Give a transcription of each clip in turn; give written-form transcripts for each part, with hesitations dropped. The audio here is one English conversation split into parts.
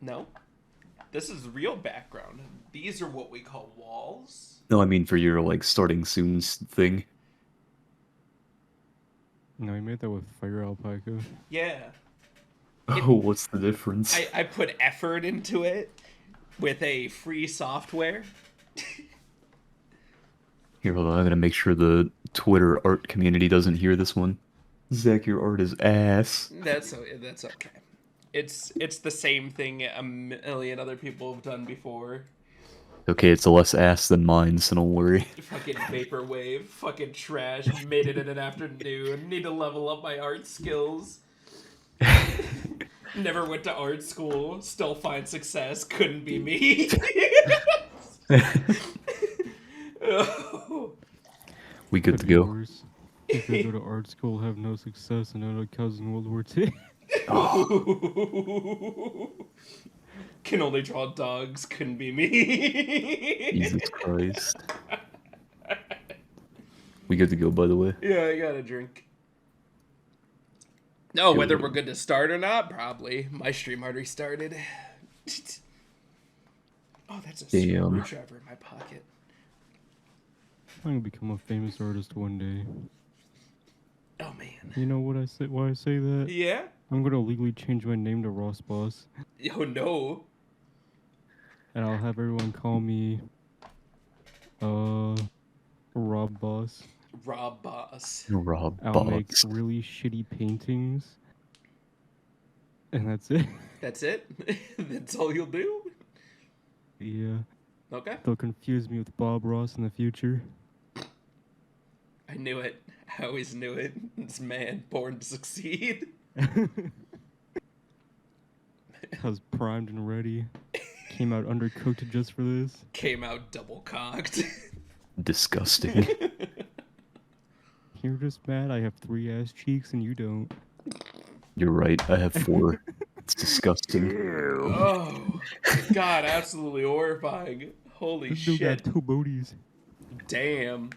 No. This is real background. These are what we call walls. No, I mean for your like starting soon thing. No, I made that with Fire Alpaca. Yeah. It, Oh, what's the difference? I put effort into it with a free software. Here, hold on. I'm gonna make sure the Twitter art community doesn't hear this one. Zach, your art is ass. That's okay. It's the same thing a million other people have done before. Okay, it's less ass than mine, so don't worry. Fucking vaporwave, fucking trash. Made it in an afternoon. Need to level up my art skills. Never went to art school. Still find success. Couldn't be me. We good Could to be go. worse. If I go to art school, have no success, and end up causing World War II. Can only draw dogs. Couldn't be me. Jesus Christ. We good to go, by the way. Yeah, I got a drink. No, whether we're good to start or not, probably. My stream already started. Oh, that's a Damn. screwdriver in my pocket. I'm gonna become a famous artist one day. Oh man. You know what I say? Why I say that? Yeah. I'm gonna legally change my name to Ross Boss, Oh no. and I'll have everyone call me, Rob Boss. Rob Boss. Rob I'll make Boss. really shitty paintings, and that's it. That's it? That's all you'll do? Yeah, Okay. they'll confuse me with Bob Ross in the future. I knew it. I always knew it. This man born to succeed. I was primed and ready. Came out undercooked just for this. Came out double cocked. Disgusting. You're just mad I have 3 ass cheeks and you don't. You're right, I have 4. It's disgusting. Oh, God, absolutely horrifying. Holy This dude shit. got 2 booties. Damn.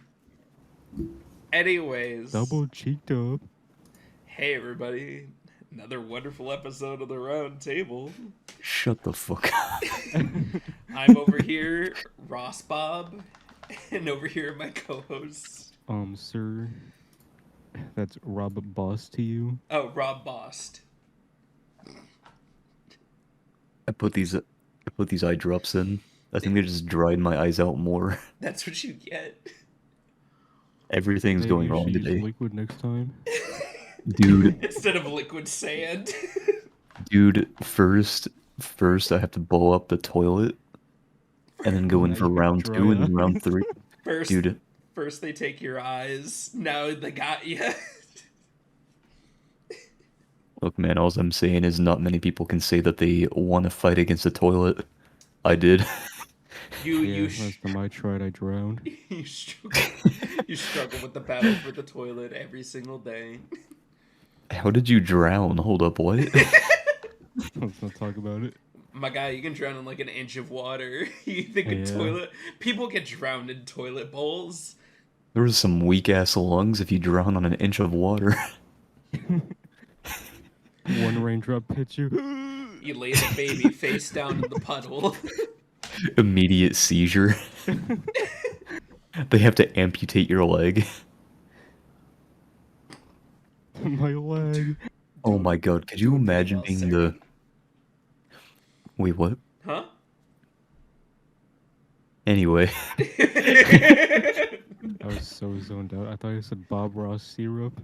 Anyways. Double cheeked up. Hey, everybody. Another wonderful episode of the Round Table. Shut the fuck up. I'm over here, Ross Bob, and over here my co-hosts. Sir. That's Rob Boss to you. Oh, Rob Bost. I put these eye drops in. I think they just dried my eyes out more. That's what you get. Everything's Maybe going you wrong should use today. liquid next time. Dude, Instead of liquid sand. first I have to blow up the toilet and then go in Now for you have round dry 2 and then eyes. round 3. First, Dude, first they take your eyes. Now they got you. look man, all I'm saying is not many people can say that they won a fight against a toilet. I did. Yeah, last time I tried, I drowned. you struggle with the battle for the toilet every single day. How did you drown? Hold up, what? Let's not talk about it. My guy, you can drown in like an inch of water. You think a Yeah. toilet? People get drowned in toilet bowls. There was some weak ass lungs if you drown on an inch of water. One raindrop hits you. You lay the baby face down in the puddle. Immediate seizure. They have to amputate your leg. My leg. Oh my god, could you imagine well, being sir. the... Wait, what? Huh? Anyway. I was so zoned out. I thought you said Bob Ross syrup.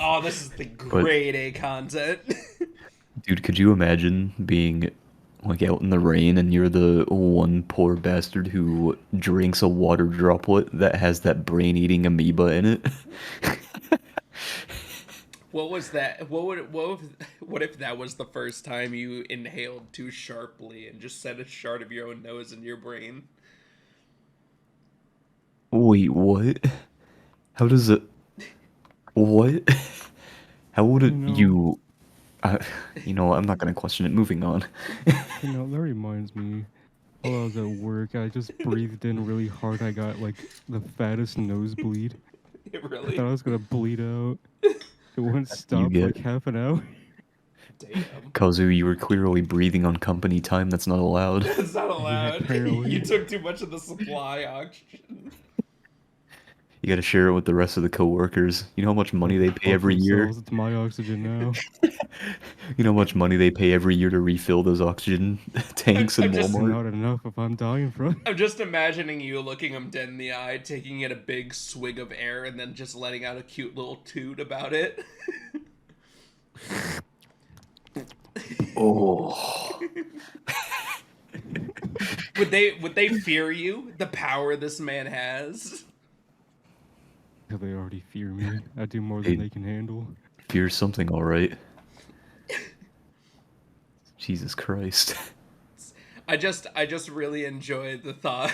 Oh, this is the grade A content. Dude, could you imagine being like out in the rain and you're the one poor bastard who drinks a water droplet that has that brain-eating amoeba in it? What was that? What if that was the first time you inhaled too sharply and just sent a shard of your own nose in your brain? Wait, what? How does it... What? How would it... You know- You know, I'm not gonna question it. Moving on. You know, that reminds me. While I was at work, I just breathed in really hard. I got like the fattest nosebleed. I Really? thought I was gonna bleed out. It wouldn't stop for get- like half an hour. Damn. Kazu, you were clearly breathing on company time. That's not allowed. It's not allowed. apparently. You took too much of the supply oxygen. You gotta share it with the rest of the coworkers. You know how much money they pay Fuck every year? themselves, it's my oxygen now. You know how much money they pay every year to refill those oxygen tanks in I'm just- Walmart? Not enough if I'm dying from it. I'm just imagining you looking him dead in the eye, taking in a big swig of air, and then just letting out a cute little toot about it. Oh. Would they fear you? The power this man has? They already fear me. I do more Hey. than they can handle. Fear something, alright. Jesus Christ. I just really enjoy the thought.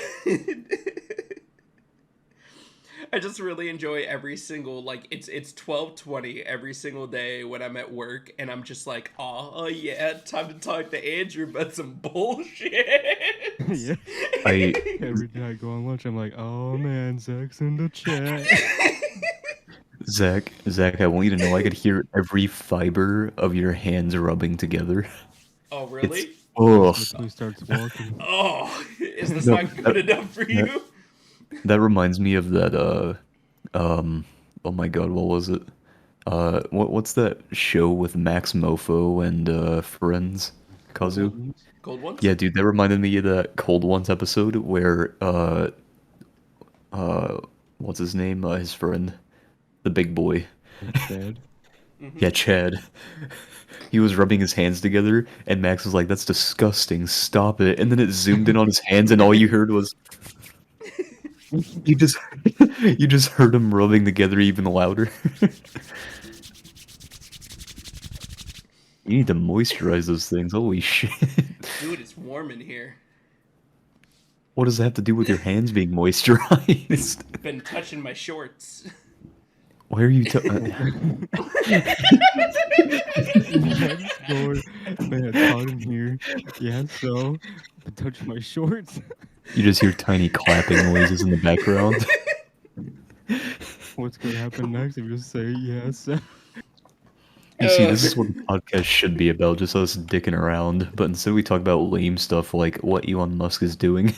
I just really enjoy every single, like, it's 12:20 every single day when I'm at work, and I'm just like, oh yeah, time to talk to Andrew about some bullshit. Yeah. Every day I go on lunch, I'm like, oh man, Zach's in the chat. Zach, I want you to know I could hear every fiber of your hands rubbing together. Oh really? It's, ugh. Until he starts walking. Oh, is this No, not good enough for you? That reminds me of that, oh my god, what was it? What's that show with Max Mofo and, friends? Kazu? Cold ones? Yeah, dude, that reminded me of that Cold Ones episode where, what's his name? His friend. The big boy. Chad. Yeah, Chad. He was rubbing his hands together, and Max was like, that's disgusting, stop it. And then it zoomed in on his hands, and all you heard was... You just heard him rubbing together even louder. You need to moisturize those things, holy shit. Dude, it's warm in here. What does that have to do with your hands being moisturized? Been touching my shorts. Why are you Man, it's hot in here. Yeah, so touch my shorts. You just hear tiny clapping noises in the background. What's gonna happen next if you just say yes? You see, this is what the podcast should be about, just us dicking around. But instead we talk about lame stuff like what Elon Musk is doing.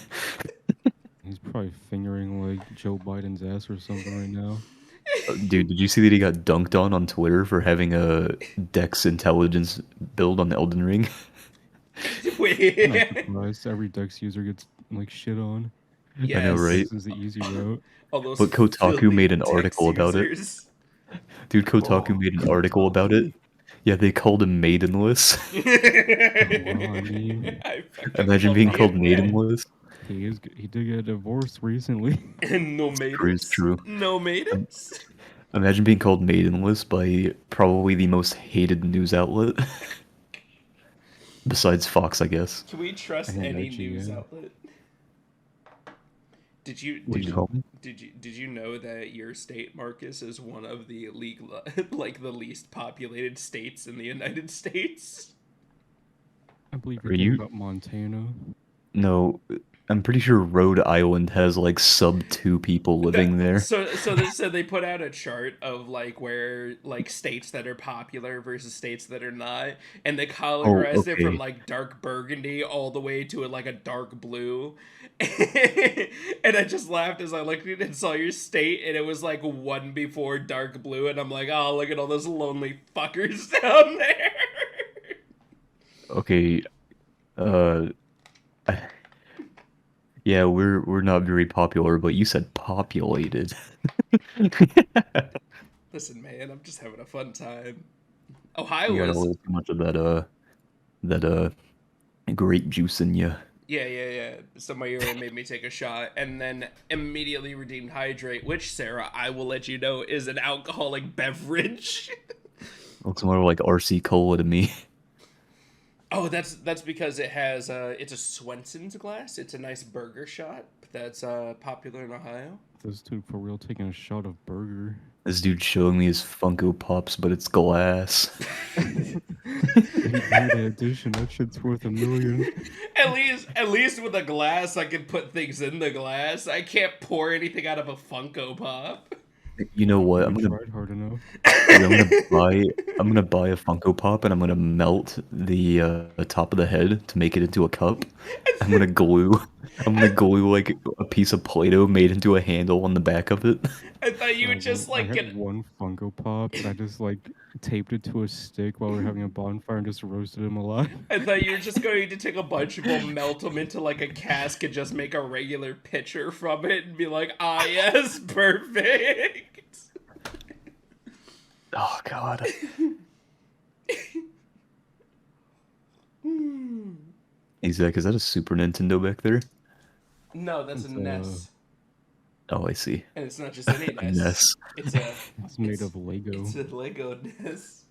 He's probably fingering like Joe Biden's ass or something right now. Dude, did you see that he got dunked on Twitter for having a Dex intelligence build on Elden Ring? I'm not surprised. Every Dex user gets like shit on. Yes. I know, right? This is the easy route. All those But Kotaku filthy made an Dex article about it. users. Dude, Kotaku made an article about it. Yeah, they called him maidenless. Well, I mean, I fucking Imagine love being the called internet. maidenless. he did get divorced recently. And no maidens. It's true. No maidens. Imagine being called maidenless by probably the most hated news outlet. Besides Fox, I guess. Can we trust I think any actually, news yeah. outlet? Did you What'd you call me? did you know that your state, Marcus, is one of the like the least populated states in the United States? I believe Are you're talking you- about Montana. No, I'm pretty sure Rhode Island has like sub 2 people living there. So they put out a chart of like where like states that are popular versus states that are not, and they categorized it from okay. like dark burgundy all the way to like a dark blue. And I just laughed as I looked at it and saw your state, and it was like one before dark blue, and I'm like, oh, look at all those lonely fuckers down there. Okay, yeah, we're not very popular, but you said populated. Listen, man, I'm just having a fun time. Ohio You got a was little too much of that grape juice in you. yeah. Somebody made me take a shot and then immediately redeemed hydrate, which Sarah, I will let you know, is an alcoholic beverage. Looks more like RC Cola to me. Oh, that's because it has it's a Swenson's glass. It's a nice burger shot that's popular in Ohio. This dude for real taking a shot of burger. This dude showing me his Funko Pops, but it's glass. Birthday edition, that shit's worth $1 million. At least with a glass, I can put things in the glass. I can't pour anything out of a Funko Pop. You know what? We tried hard enough. Dude, I'm gonna buy a Funko Pop and I'm gonna melt the top of the head to make it into a cup. I'm gonna glue like a piece of Play-Doh made into a handle on the back of it. I thought you would just I like had get. one Funko Pop, and I just like taped it to a stick while we were having a bonfire and just roasted him alive. I thought you were just going to take a bunch of them, melt them into like a cask, and just make a regular pitcher from it, and be like, ah, yes, perfect. Oh god. Hey Zach, is that a Super Nintendo back there? No, that's a It's, NES, Oh, I see. and it's not just any A NES. NES. It's a. It's made of Lego. It's a Lego NES.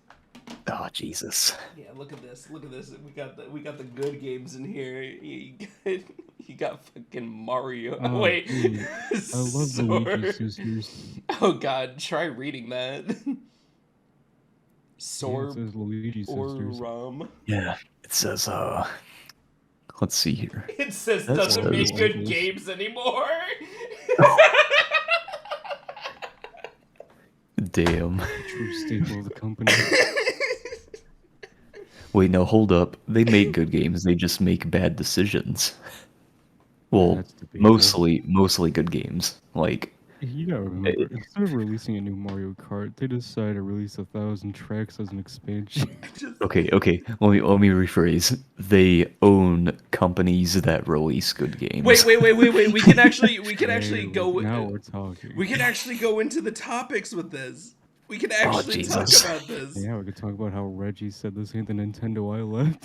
Oh Jesus. Yeah, look at this. Look at this. We got the good games in here. You got fucking Mario. Oh, Wait. dude, I love Luigi Sisters. Oh god, try reading that. Yeah, it Sorb says Luigi or Sisters. rum. Yeah. It says let's see here. It says That doesn't says- make good Levels. games anymore. Damn. True staple of the company. Wait, no, hold up. They make good games, they just make bad decisions. Well, That's debatable. mostly good games. Like You gotta remember, instead of releasing a new Mario Kart, they decided to release 1,000 tracks as an expansion. okay, let me rephrase. They own companies that release good games. Wait. We can actually Hey, go. now we're talking. We can actually go into the topics with this. We can actually talk Jesus. about this. Yeah, we could talk about how Reggie said this ain't the Nintendo I left.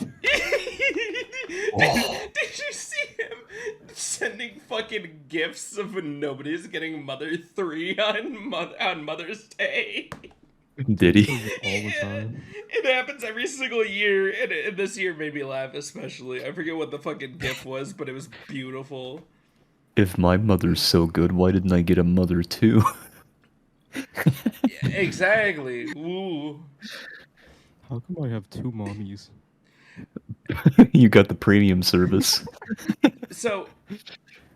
Did you see him sending fucking gifts of nobody's getting Mother 3 on Mother's Day? Did he? All the time. It happens every single year, and this year made me laugh especially. I forget what the fucking gift was, but it was beautiful. If my mother's so good, why didn't I get a mother too? Yeah, exactly. Ooh. How come I have two mommies? You got the premium service. So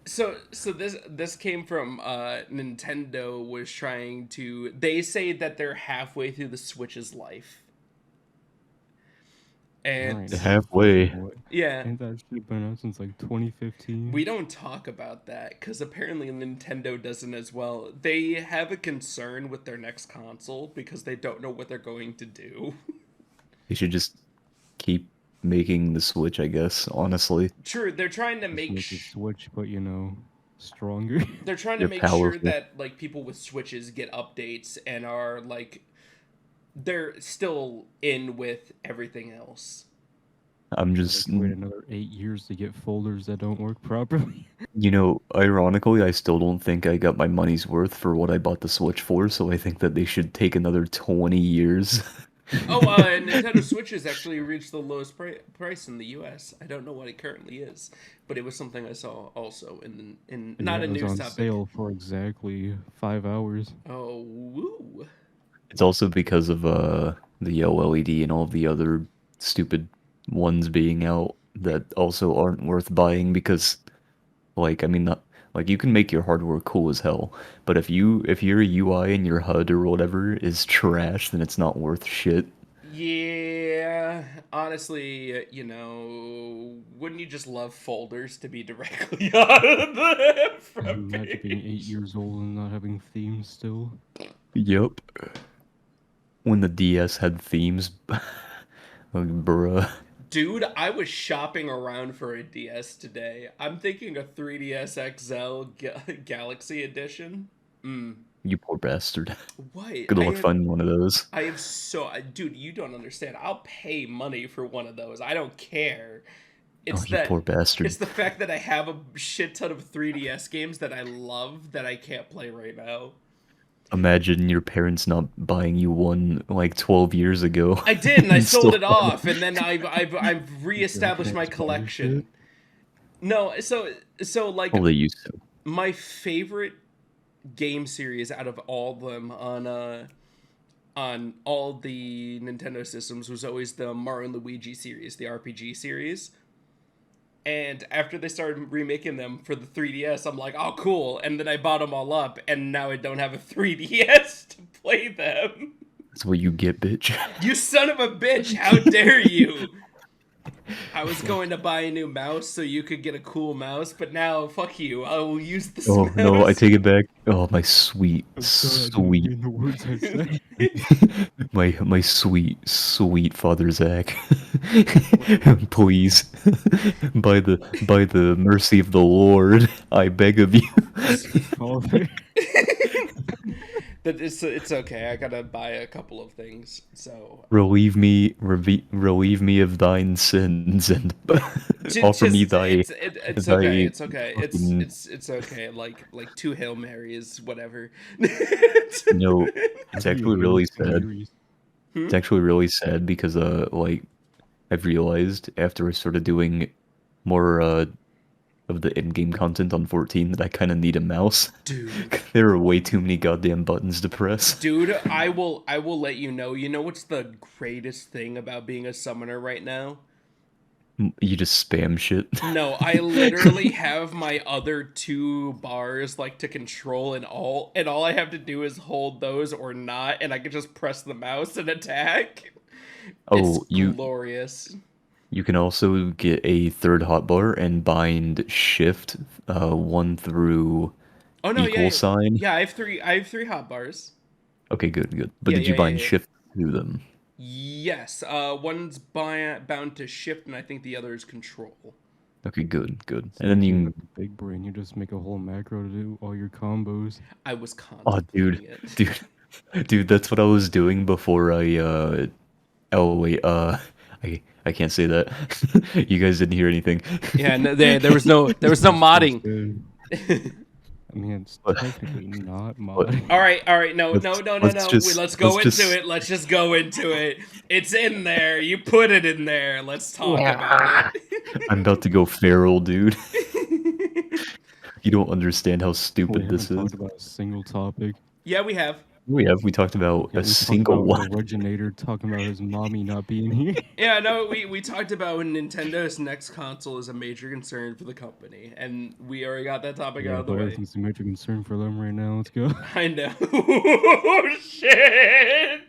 this came from Nintendo was trying to. They say that they're halfway through the Switch's life, and Nice. Halfway. What? yeah, Ain't that shit been out since like 2015? we don't talk about that because apparently Nintendo doesn't as well. They have a concern with their next console because they don't know what they're going to do. They should just keep making the Switch, I guess, honestly. True, they're trying to Just make. make the Switch, but you know, stronger. They're trying to You're make sure powerful. that like people with Switches get updates and are like they're still in with everything else. I'm just, Like, wait another 8 years to get folders that don't work properly. you know, ironically, I still don't think I got my money's worth for what I bought the Switch for, so I think that they should take another 20 years. Oh, Nintendo Switches actually reached the lowest price in the U.S. I don't know what it currently is, but it was something I saw also in And not yeah, a it was news on topic. sale for exactly 5 hours. Oh, woo! It's also because of the OLED and all of the other stupid ones being out that also aren't worth buying because, like, I mean, not, like you can make your hardware cool as hell, but if your UI and your HUD or whatever is trash, then it's not worth shit. Yeah, honestly, you know, wouldn't you just love folders to be directly out of the front Imagine being 8 page? years old and not having themes still. Yep. When the DS had themes, like, bruh. Dude, I was shopping around for a DS today. I'm thinking a 3DS XL Galaxy Edition. You poor bastard. What? Good luck finding one of those. I have dude, you don't understand. I'll pay money for one of those. I don't care. It's Oh, you poor bastard. It's the fact that I have a shit ton of 3DS games that I love that I can't play right now. Imagine your parents not buying you one like 12 years ago. I did, and I You sold still it off, and then I've reestablished my collection. No, so like Well, they used to. my favorite game series out of all of them on all the Nintendo systems was always the Mario and Luigi series, the RPG series. And after they started remaking them for the 3DS, I'm like, oh, cool. And then I bought them all up, and now I don't have a 3DS to play them. That's what you get, bitch. You son of a bitch! How dare you! I was going to buy a new mouse so you could get a cool mouse, but now, fuck you. I will use this Oh mouse. no, I take it back. Oh, my sweet, I'm sorry I didn't sweet, mean the words I said. my sweet, sweet father Zach. Please, by the mercy of the Lord, I beg of you. Father. But it's okay. I gotta buy a couple of things. So Relieve me of thine sins, and offer me thy it's okay. thy It's okay. fucking It's okay. Like two Hail Marys, whatever. no. It's Three actually Hail really sad. Marys. It's actually really sad because like I've realized after I started doing more of the in-game content on 14 that I kind of need a mouse. Dude. There are way too many goddamn buttons to press. Dude, I will let you know. You know what's the greatest thing about being a summoner right now? You just spam shit. No, I literally have my other two bars like to control and all I have to do is hold those or not, and I can just press the mouse and attack. It's Oh, glorious. you can also get a third hotbar and bind shift 1 through Oh no, equal yeah, sign. yeah. I have three hotbars. Okay, good. But Yeah, did yeah, you yeah, bind yeah. shift to them? Yes. One's bound to shift, and I think the other is control. Okay, good. And then Since you you can... have a big brain, you just make a whole macro to do all your combos. I was Oh, contemplating it. dude, that's what I was doing before I oh wait, I can't say that. You guys didn't hear anything. Yeah, no, there was no That's modding. good. I mean, it's But, technically not but modding. All right. No, let's no, no, no, let's no. just Let's go into just it. Let's just go into it. It's in there. You put it in there. Let's talk about I'm about to go feral, dude. it. You don't understand how We stupid haven't this is. talked about a single topic. Yeah, we have. We talked about Yeah, a we talked single about one. Originator talking about his mommy not being here. Yeah, no, we talked about when Nintendo's next console is a major concern for the company, and we already got that topic out Yeah, of the but way. everything's a major concern for them right now. Let's go. I know. Oh, shit.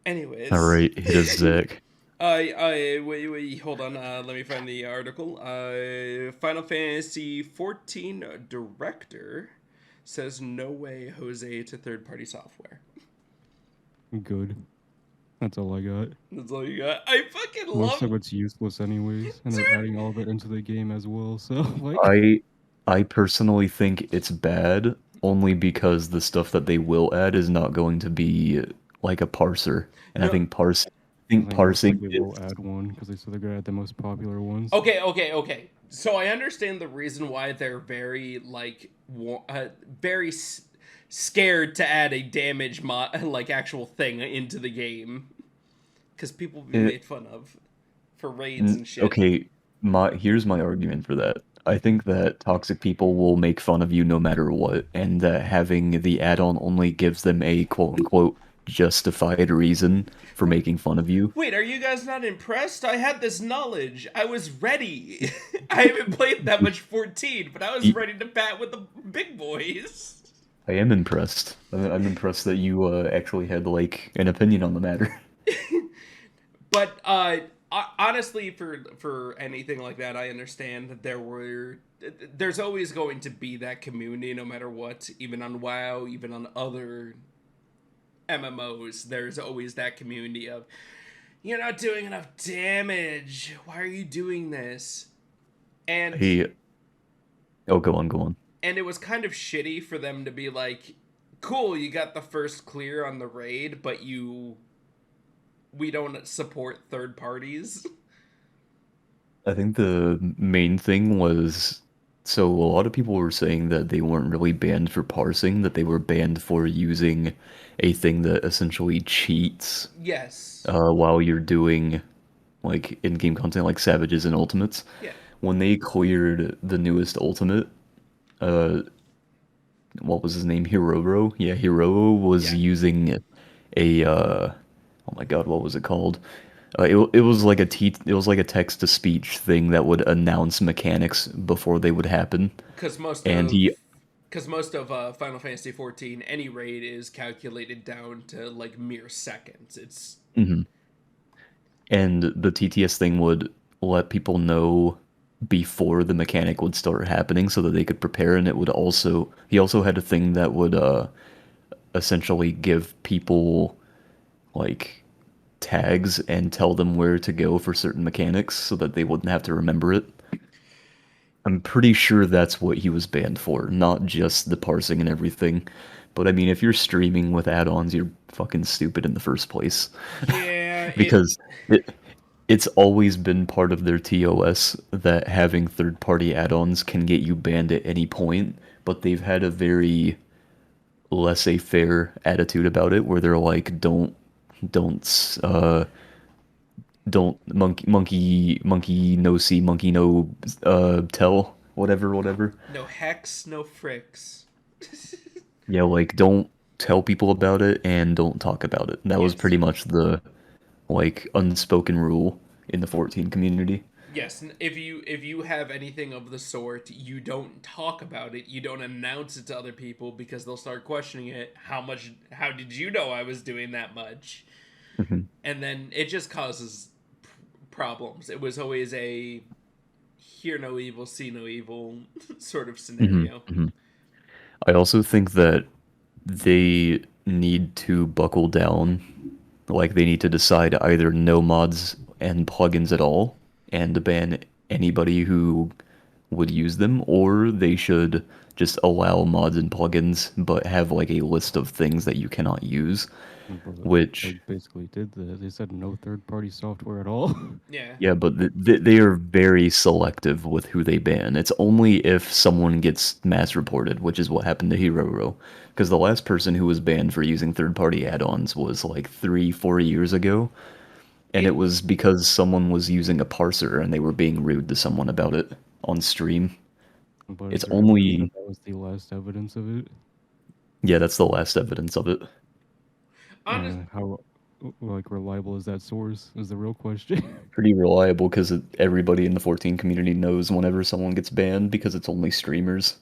Anyways. All right, hit us, Zach. Wait, hold on. Let me find the article. Final Fantasy 14 director says no way Jose to third-party software. Good. That's all I got. That's all you got. I fucking Most of love. it's useless anyways, and they're Dude. adding all of it into the game as well. So like, I personally think it's bad only because the stuff that they will add is not going to be like a parser, and I No. think I think most parsing likely they'll is... add one because they said they're gonna add the most popular ones. Okay. So I understand the reason why they're very like very scared to add a damage like actual thing into the game because people be made fun of for raids and shit. Okay, here's my argument for that. I think that toxic people will make fun of you no matter what, and that having the add-on only gives them a quote-unquote justified reason for making fun of you. Wait, are you guys not impressed? I had this knowledge. I was ready. I haven't played that much 14, but I was ready to bat with the big boys. I am impressed. I'm impressed that you actually had like an opinion on the matter. But honestly, for anything like that, I understand that there's always going to be that community, no matter what. Even on WoW, even on other MMOs, there's always that community of, you're not doing enough damage. Why are you doing this? And Oh, go on. and it was kind of shitty for them to be like, cool, you got the first clear on the raid, but we don't support third parties. I think the main thing was, so a lot of people were saying that they weren't really banned for parsing, that they were banned for using a thing that essentially cheats Yes. while you're doing like in-game content like Savages and Ultimates. Yeah. When they cleared the newest Ultimate, what was his name? Hiroro? Yeah, Hiroro was Yeah. using a oh my god, what was it called? It was like it was like a text to speech thing that would announce mechanics before they would happen, Because most and of he Final Fantasy 14, any raid is calculated down to like mere seconds. It's mhm. And the TTS thing would let people know before the mechanic would start happening so that they could prepare, and it would also he also had a thing that would essentially give people like tags and tell them where to go for certain mechanics so that they wouldn't have to remember it. I'm pretty sure that's what he was banned for, not just the parsing and everything. But I mean, if you're streaming with add-ons, you're fucking stupid in the first place. yeah, it Because it it's always been part of their TOS that having third-party add-ons can get you banned at any point, but they've had a very laissez-faire attitude about it where they're like, don't don't monkey no see monkey no tell whatever. no hex, no fricks. Yeah, like don't tell people about it and don't talk about it. That was Yes. pretty much the like unspoken rule in the 14 community. Yes, if you have anything of the sort, you don't talk about it. You don't announce it to other people because they'll start questioning it. How did you know I was doing that much? Mhm. And then it just causes problems. It was always a hear no evil, see no evil sort of Mhm. scenario. Mhm. I also think that they need to buckle down. Like they need to decide either no mods and plugins at all and ban anybody who would use them, or they should just allow mods and plugins but have like a list of things that you cannot use, But they which basically did that. They said no third-party software at all. Yeah. yeah, but they are very selective with who they ban. It's only if someone gets mass reported, which is what happened to Hiroro. Because the last person who was banned for using third-party add-ons was like 3, 4 years ago, and it It was because someone was using a parser and they were being rude to someone about it on stream. But is It's there evidence that only that was the last evidence of it? yeah, that's the last evidence of it. honest How like reliable is that source? Is the real question. Pretty reliable because everybody in the 14 community knows whenever someone gets banned because it's only streamers.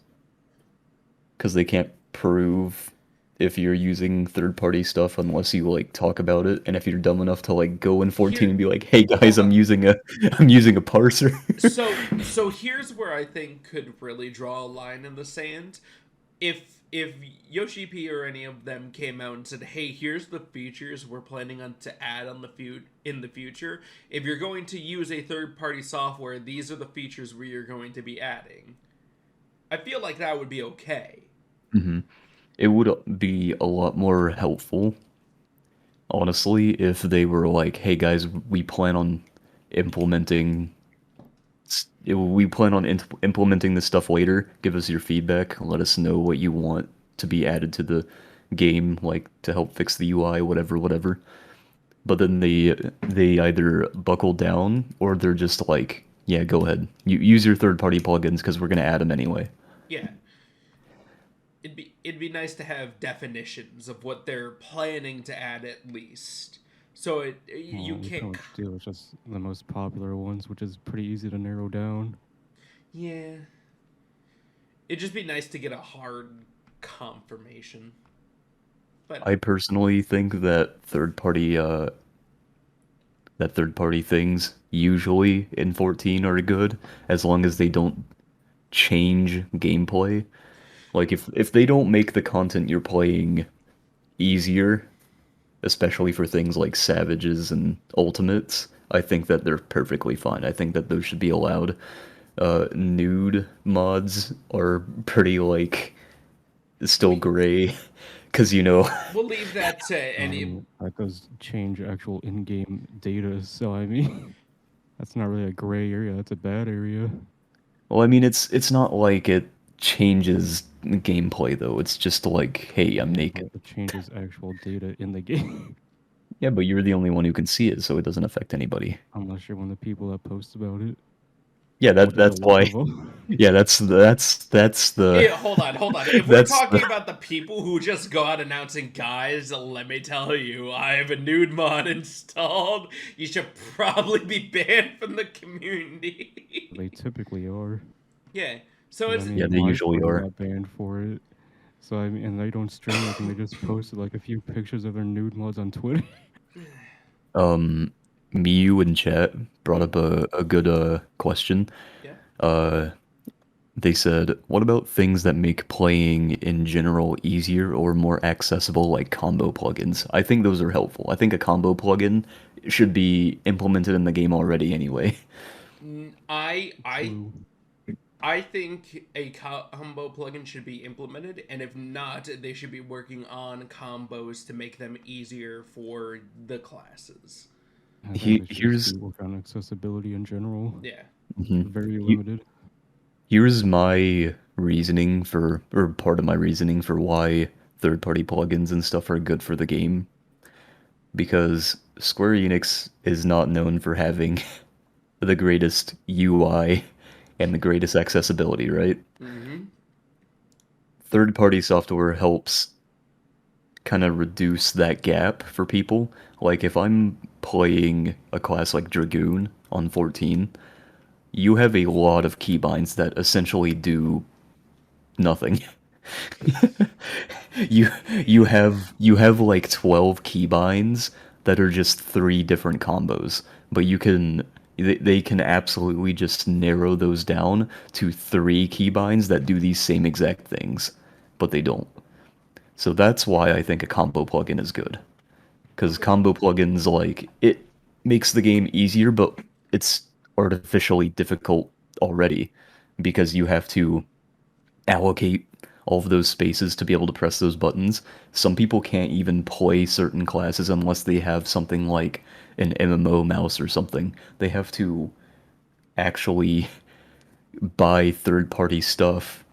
Because they can't prove if you're using third-party stuff unless you like talk about it. And if you're dumb enough to like go in 14 here and be like, "Hey guys, hold on. I'm using a parser." So here's where I think could really draw a line in the sand. If Yoshi P or any of them came out and said, "Hey, here's the features we're planning on to add on in the future. If you're going to use a third-party software, these are the features we are going to be adding." I feel like that would be okay. hmm It would be a lot more helpful, honestly, if they were like, "Hey guys, implementing we plan on implementing this stuff later. Give us your feedback. Let us know what you want to be added to the game, like to help fix the UI, whatever." But then they either buckle down or they're just like, "Yeah, go ahead. You use your third-party plugins because we're gonna add them anyway." Yeah. It'd be nice to have definitions of what they're planning to add at least. So you Well, we can't don't do it's just the most popular ones, which is pretty easy to narrow down. yeah. It'd just be nice to get a hard confirmation. But I personally think that third-party things usually in 14 are good as long as they don't change gameplay. Like if they don't make the content you're playing easier, especially for things like savages and ultimates, I think that they're perfectly fine. I think that those should be allowed. Nude mods are pretty like still we gray because you know. we'll leave that to I any. mean, that does change actual in-game data, so I mean, that's not really a gray area. That's a bad area. Well, I mean, it's not like it changes gameplay though. It's just like, hey, I'm Yeah, naked. but it changes actual data in the game. Yeah, but you're the only one who can see it, so it doesn't affect anybody. Unless you're one of the people that posts about it. Yeah, Oh, there's a that's lot why. of them. Yeah, that's the Hold on, hold on. If we're that's talking the about the people who just go out announcing, guys, let me tell you, I have a nude mod installed. You should probably be banned from the community. They typically are. Yeah. So 'Cause, I it's yeah, mean, they my usually party are. got banned for it. So I mean, and they don't stream anything. They just posted like a few pictures of their nude mods on Twitter. Um, Miyu in chat brought Hmm? up a good question. Yeah. Uh, they said, "What about things that make playing in general easier or more accessible, like combo plugins?" I think those are helpful. I think a combo plugin should be implemented in the game already anyway. Mm, I I True. I think a combo plugin should be implemented, and if not, they should be working on combos to make them easier for the classes. I think they should just Here's be work on accessibility in general. Yeah. mhm. Very He- limited. Here's my reasoning for, or part of my reasoning for why third-party plugins and stuff are good for the game. Because Square Enix is not known for having the greatest UI and the greatest accessibility, right? Mm-hmm. Third-party software helps kind of reduce that gap for people. Like if I'm playing a class like Dragoon on 14, you have a lot of keybinds that essentially do nothing. You you have like 12 keybinds that are just three different combos, but they can absolutely just narrow those down to three keybinds that do these same exact things, but they don't. So that's why I think a combo plugin is good. Because Okay. combo plugins, like, it makes the game easier, but it's artificially difficult already because you have to allocate all of those spaces to be able to press those buttons. Some people can't even play certain classes unless they have something like an MMO mouse or something. They have to actually buy third-party stuff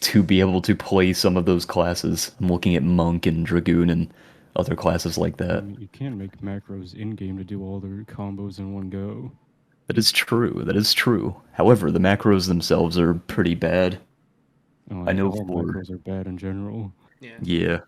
to be able to play some of those classes. I'm looking at Monk and Dragoon and other classes like I that. mean, you can't make macros in game to do all their combos in one go. That is true. That is true. However, the macros themselves are pretty bad. And, I like know all for macros are bad in general. Yeah. yeah,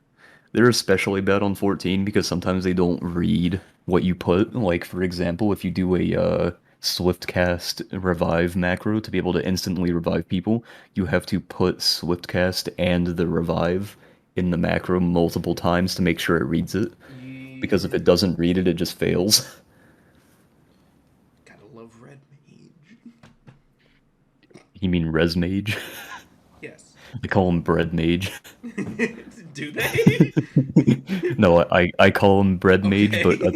they're especially bad on 14 because sometimes they don't read what you put. Like for example, if you do a swift cast revive macro to be able to instantly revive people, you have to put swift cast and the revive in the macro multiple times to make sure it reads it. Because if Yeah. it doesn't read it, it just fails. Gotta love Red Mage. You mean res mage? Yes. They call him bread mage. Do they? No, I call him bread mage, but Okay.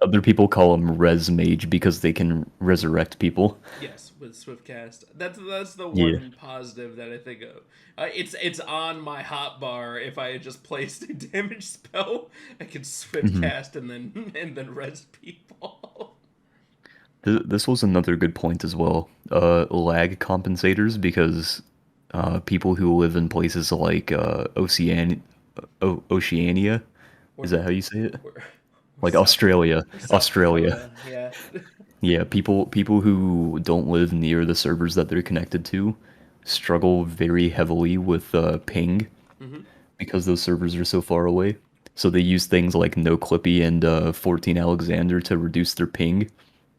other people call him res mage because they can resurrect people. Yes, with Swiftcast. That's the Yeah. one positive that I think of. It's on my hotbar. If I had just placed a damage spell, I could hmm Swiftcast and then res people. This was another good point as well. Lag compensators because people who live in places like Oceania, is Or that how you say it? or, or Like South Australia, or South Australia. Dakota. Yeah. Yeah, people who don't live near the servers that they're connected to struggle very heavily with ping Hmm. because those servers are so far away. So they use things like NoClippy and 14 Alexander to reduce their ping,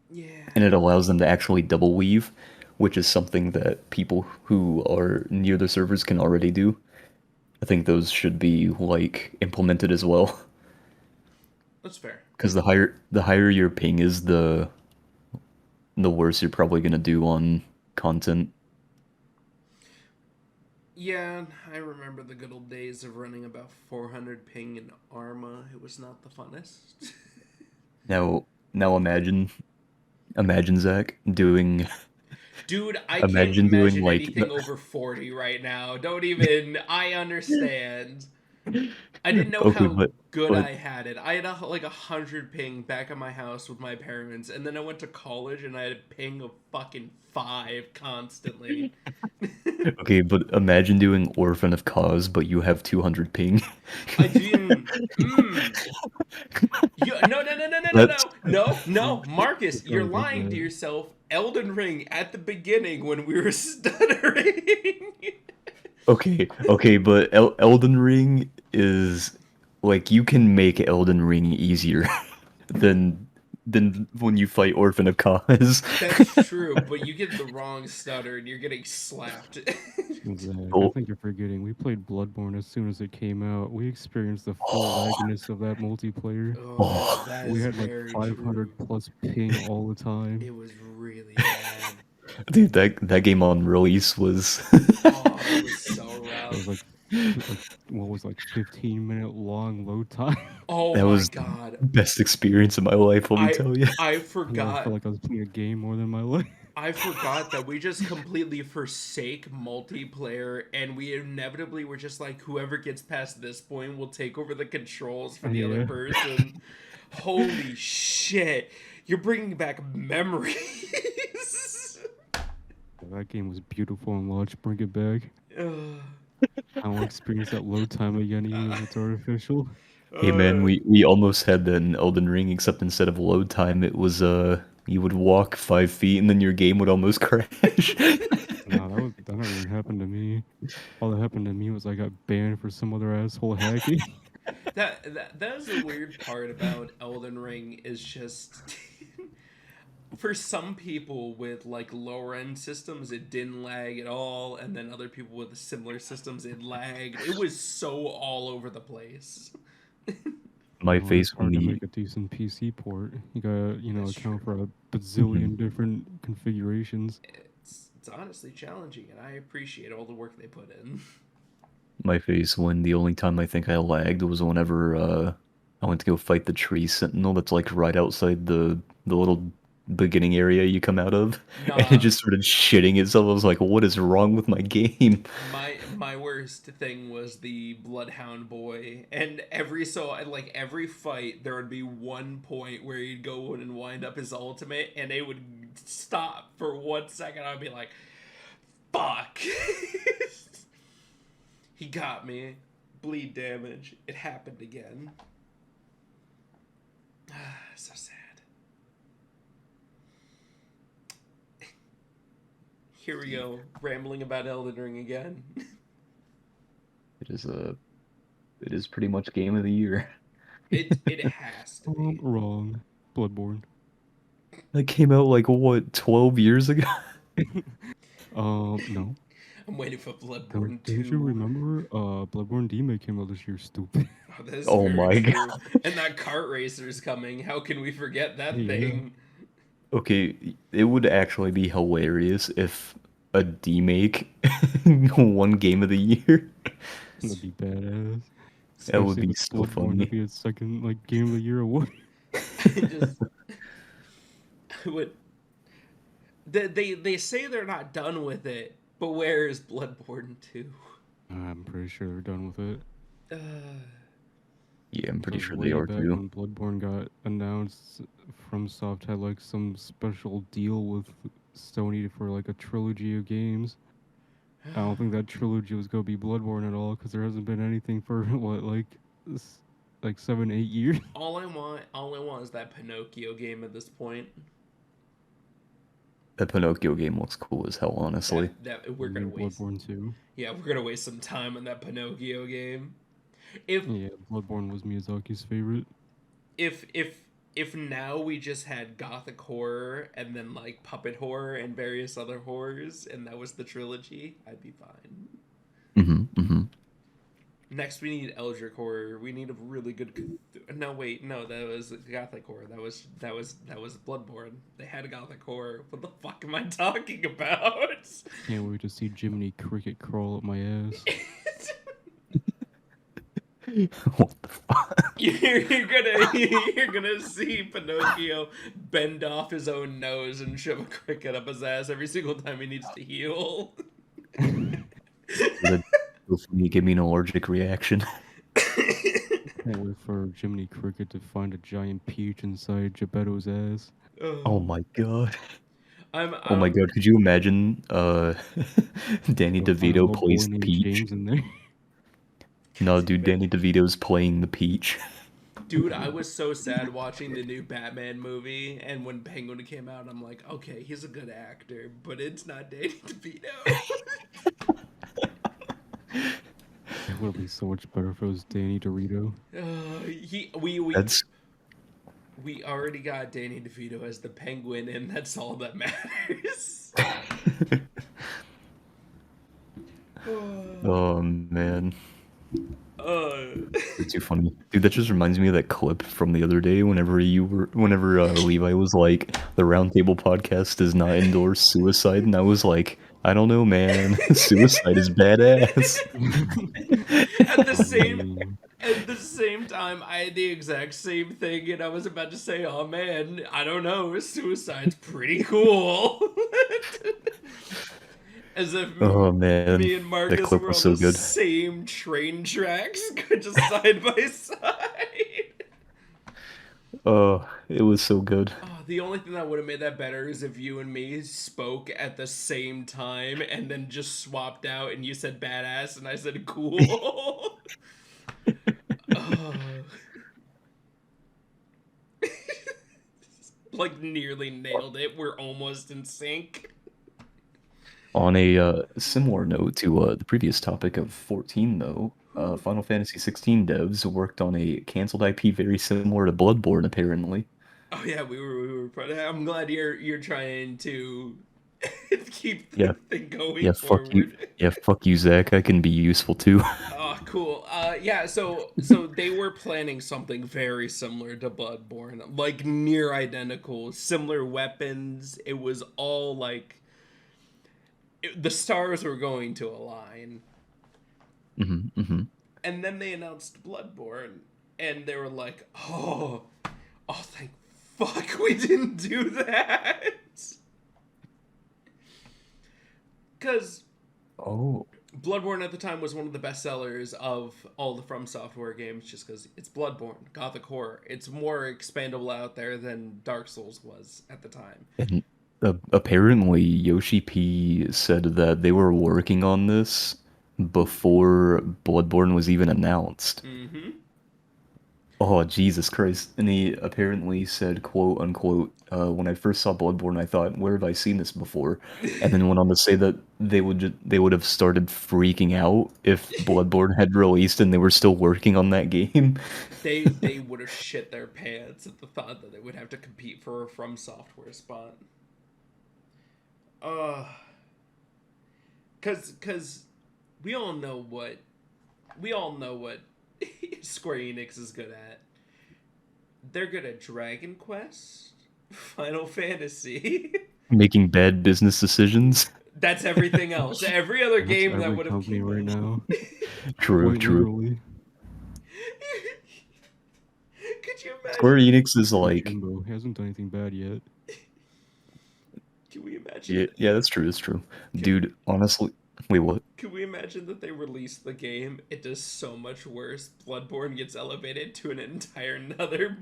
Yeah. and it allows them to actually double weave, which is something that people who are near the servers can already do. I think those should be like implemented as well, That's fair. because the higher your ping is, the worse you're probably gonna do on content. Yeah, I remember the good old days of running about 400 ping in Arma. It was not the funnest. Now imagine Zach doing Dude, I can't imagine doing imagine like anything over 40 right now. Don't even. I understand. I didn't know okay, how but good but I had it. I had like 100 ping back at my house with my parents, and then I went to college and I had a ping of fucking 5 constantly. okay, but imagine doing Orphan of Cause, but you have 200 ping. I didn't. No, no, no, no, no, no, That's no, No, Marcus, It's you're already lying to bad. yourself. Elden Ring at the beginning when we were stuttering. Okay, but Elden Ring is like you can make Elden Ring easier than than when you fight Orphan of Cause. That's true, but you get the wrong stutter and you're getting slapped. Zach, I Oh, think you're forgetting. We played Bloodborne as soon as it came out. We experienced the full oh, lagginess of that multiplayer. Oh, oh, that We is had like very 500 true. plus ping all the time. It was really bad. dude, that game on release was Oh, it was so It was rough. like what was like 15-minute long load time. Oh that my was the god. best experience of my life, let me I tell you. I Yeah, I forgot felt like I was playing a game more than my life. I forgot that we just completely forsake multiplayer and we inevitably were just like whoever gets past this point will take over the controls for the other Yeah, person. Holy shit. You're bringing back memories. that game was beautiful and large. Bring it back. Ugh. I want to experience that load time again, even Uh, if it's artificial. Hey man, uh, we almost had that in Elden Ring, except instead of load time, it was you would walk 5 feet and then your game would almost crash. Nah, that never even happened to me. All that happened to me was I got banned for some other asshole hacking. that is the weird part about Elden Ring is just for some people with like lower end systems it didn't lag at all and then other people with similar systems it lagged. It was so all over the place. My Well, it's face when hard to the make a decent PC port. You gotta, That's account true. for a Mhm. bazillion different configurations. It's honestly challenging and I appreciate all the work they put in. My face when the only time I think I lagged was whenever I went to go fight the tree sentinel that's like right outside the little beginning area you come out of, and it Nah, just started shitting itself. I was like, what is wrong with my game? my worst thing was the bloodhound boy, and every fight there would be one point where he'd go in and wind up his ultimate and it would stop for 1 second. I'd be like, fuck. He got me. Bleed damage. It happened again. So sad. Here we go, rambling about Elden Ring again. It is it is pretty much game of the year. It has to be. Wrong. Bloodborne. That came out like what, 12 years ago? No. I'm waiting for Don't, Bloodborne don't you 2. remember? Bloodborne remake came out this year. Stupid. Oh, that is Oh very my true. god. And that kart racer's coming. How can we forget that Yeah, thing? Okay, it would actually be hilarious if a demake won game of the year. that'd be badass. That would Especially be with so Bloodborne to funny. be its second game of the year award. I just would. They say they're not done with it, but where is Bloodborne 2? I'm pretty sure they're done with it. Uh, Yeah, I'm pretty Because sure they way are back too. when Bloodborne got announced, FromSoft had like some special deal with Sony for like a trilogy of games. I don't think that trilogy was gonna be Bloodborne at all because there hasn't been anything for what s- like 7, 8 years. all I want is that Pinocchio game at this point. That Pinocchio game looks cool as hell, honestly. That we're And gonna then waste. Bloodborne 2. Yeah, we're gonna waste some time on that Pinocchio game. If Yeah, Bloodborne was Miyazaki's favorite. if if if now we just had gothic horror and then like puppet horror and various other horrors and that was the trilogy, I'd be fine. Mm-hmm. Next we need eldritch horror. We need a really good no wait, no, that was gothic horror. That was Bloodborne. They had gothic horror. What the fuck am I talking about? Can't wait to see Jiminy Cricket crawl up my ass. What the fuck? You're gonna see Pinocchio bend off his own nose and shove a cricket up his ass every single time he needs to heal. That will give me an allergic reaction. Can't wait for Jiminy Cricket to find a giant peach inside Geppetto's ass. Oh Oh, my god. I'm Oh my I'm god, could you imagine Danny He'll find a DeVito little boy plays the named peach? James in there. No, dude, Danny DeVito's playing the peach. Dude, I was so sad watching the new Batman movie, and when Penguin came out, I'm like, okay, he's a good actor, but it's not Danny DeVito. It would be so much better if it was Danny DeVito. That's We already got Danny DeVito as the Penguin, and that's all that matters. oh man. Uh, It's too funny, dude. That just reminds me of that clip from the other day. Whenever Levi was like, "The Roundtable Podcast does not endorse suicide," and I was like, "I don't know, man. Suicide is badass." at the same Mm, at the same time, I had the exact same thing, and I was about to say, "Oh man, I don't know, suicide's pretty cool." As if Oh man, me and that Marcus clip were was on so the good. same train tracks, just side by side. Oh, it was so good. Oh, the only thing that would have made that better is if you and me spoke at the same time and then just swapped out, and you said badass and I said cool. Oh. Like nearly nailed it. We're almost in sync. On a similar note to the previous topic of 14, though, Final Fantasy 16 devs worked on a canceled IP very similar to Bloodborne, apparently. Oh yeah, we were. I'm glad you're trying to keep the Yeah, thing going yeah, fuck you. forward. Yeah, fuck you, Zach. I can be useful too. Oh, cool. Yeah. So they were planning something very similar to Bloodborne, like near identical, similar weapons. It was all like the stars were going to align, hmm and then they announced Bloodborne, and they were like, oh, thank fuck we didn't do that, because Oh, Bloodborne at the time was one of the best sellers of all the From Software games, just because it's Bloodborne, Gothic horror. It's more expandable out there than Dark Souls was at the time. and apparently Yoshi P said that they were working on this before Bloodborne was even announced. Mm-hmm. Oh, Jesus Christ. And he apparently said, quote unquote, when I first saw Bloodborne, I thought, where have I seen this before? And then went on to say that they would have started freaking out if Bloodborne had released and they were still working on that game. They would have shit their pants at the thought that they would have to compete for a From Software spot. Cause we all know what Square Enix is good at. They're good at Dragon Quest, Final Fantasy. Making bad business decisions. That's everything else. Every other that's game that every would have company right now. True, Quite true. literally. Could you Square imagine? Enix is like, Jimbo hasn't done anything bad yet. Can we imagine? yeah, that's true, that's true. Can, Dude, honestly, wait, what? can we imagine that they release the game? It does so much worse. Bloodborne gets elevated to an entire another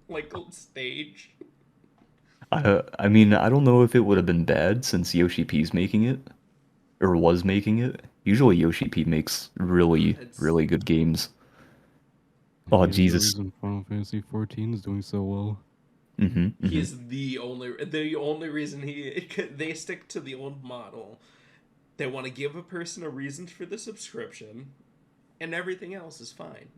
like stage. I mean, I don't know if it would have been bad since Yoshi P's making it, or was making it. Usually Yoshi P makes really, It's really good games. Oh, He is the Jesus. reason Final Fantasy 14 is doing so well. he is the only reason they stick to the old model. They want to give a person a reason for the subscription, and everything else is fine.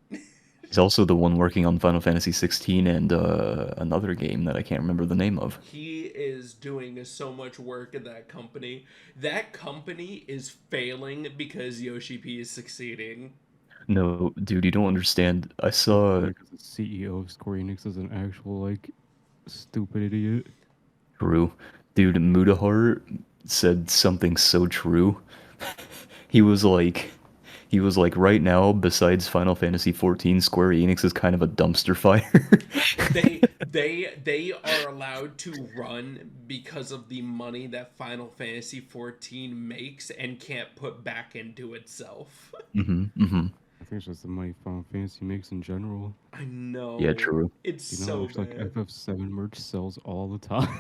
He's also the one working on Final Fantasy 16 and another game that I can't remember the name of. He is doing so much work at that company. That company is failing because Yoshi P is succeeding. No, dude, you don't understand. I saw Because the CEO of Square Enix is an actual, like, stupid idiot. True. Dude, Mudahar said something so true. He was like, right now, besides Final Fantasy 14, Square Enix is kind of a dumpster fire. They are allowed to run because of the money that Final Fantasy 14 makes and can't put back into itself. I think it's just the money Final Fantasy makes in general. I know. Yeah, true. It's You know, so it's like bad. FF7 merch sells all the time.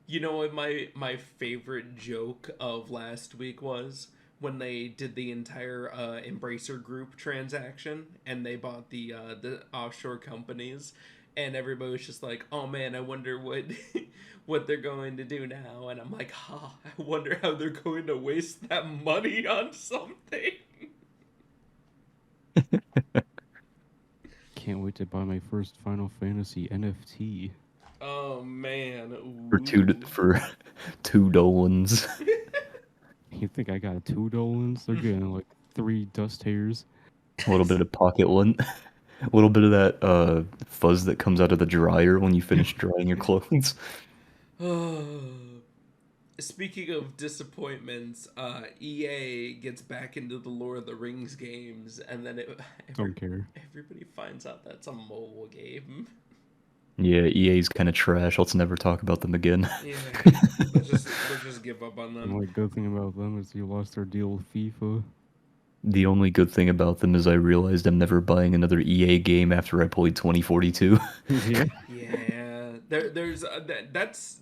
You know what my favorite joke of last week was? when they did the entire Embracer Group transaction and they bought the offshore companies, and everybody was just like, "Oh man, I wonder what what they're going to do now." And I'm like, I wonder how they're going to waste that money on something." Can't wait to buy my first Final Fantasy NFT. Oh man, for two ooh. for two Dolans. You think I got 2 Dolans? They're getting like 3 dust hairs. A little bit of pocket lint. A little bit of that fuzz that comes out of the dryer when you finish drying your clothes. Speaking of disappointments, EA gets back into the Lord of the Rings games, and then Don't care. everybody finds out that's a mobile game. Yeah, EA's kind of trash. Let's never talk about them again. Yeah, let's just give up on The them. only good thing about them is you lost their deal with FIFA. The only good thing about them is I realized I'm never buying another EA game after I played 2042. Yeah. Yeah, there's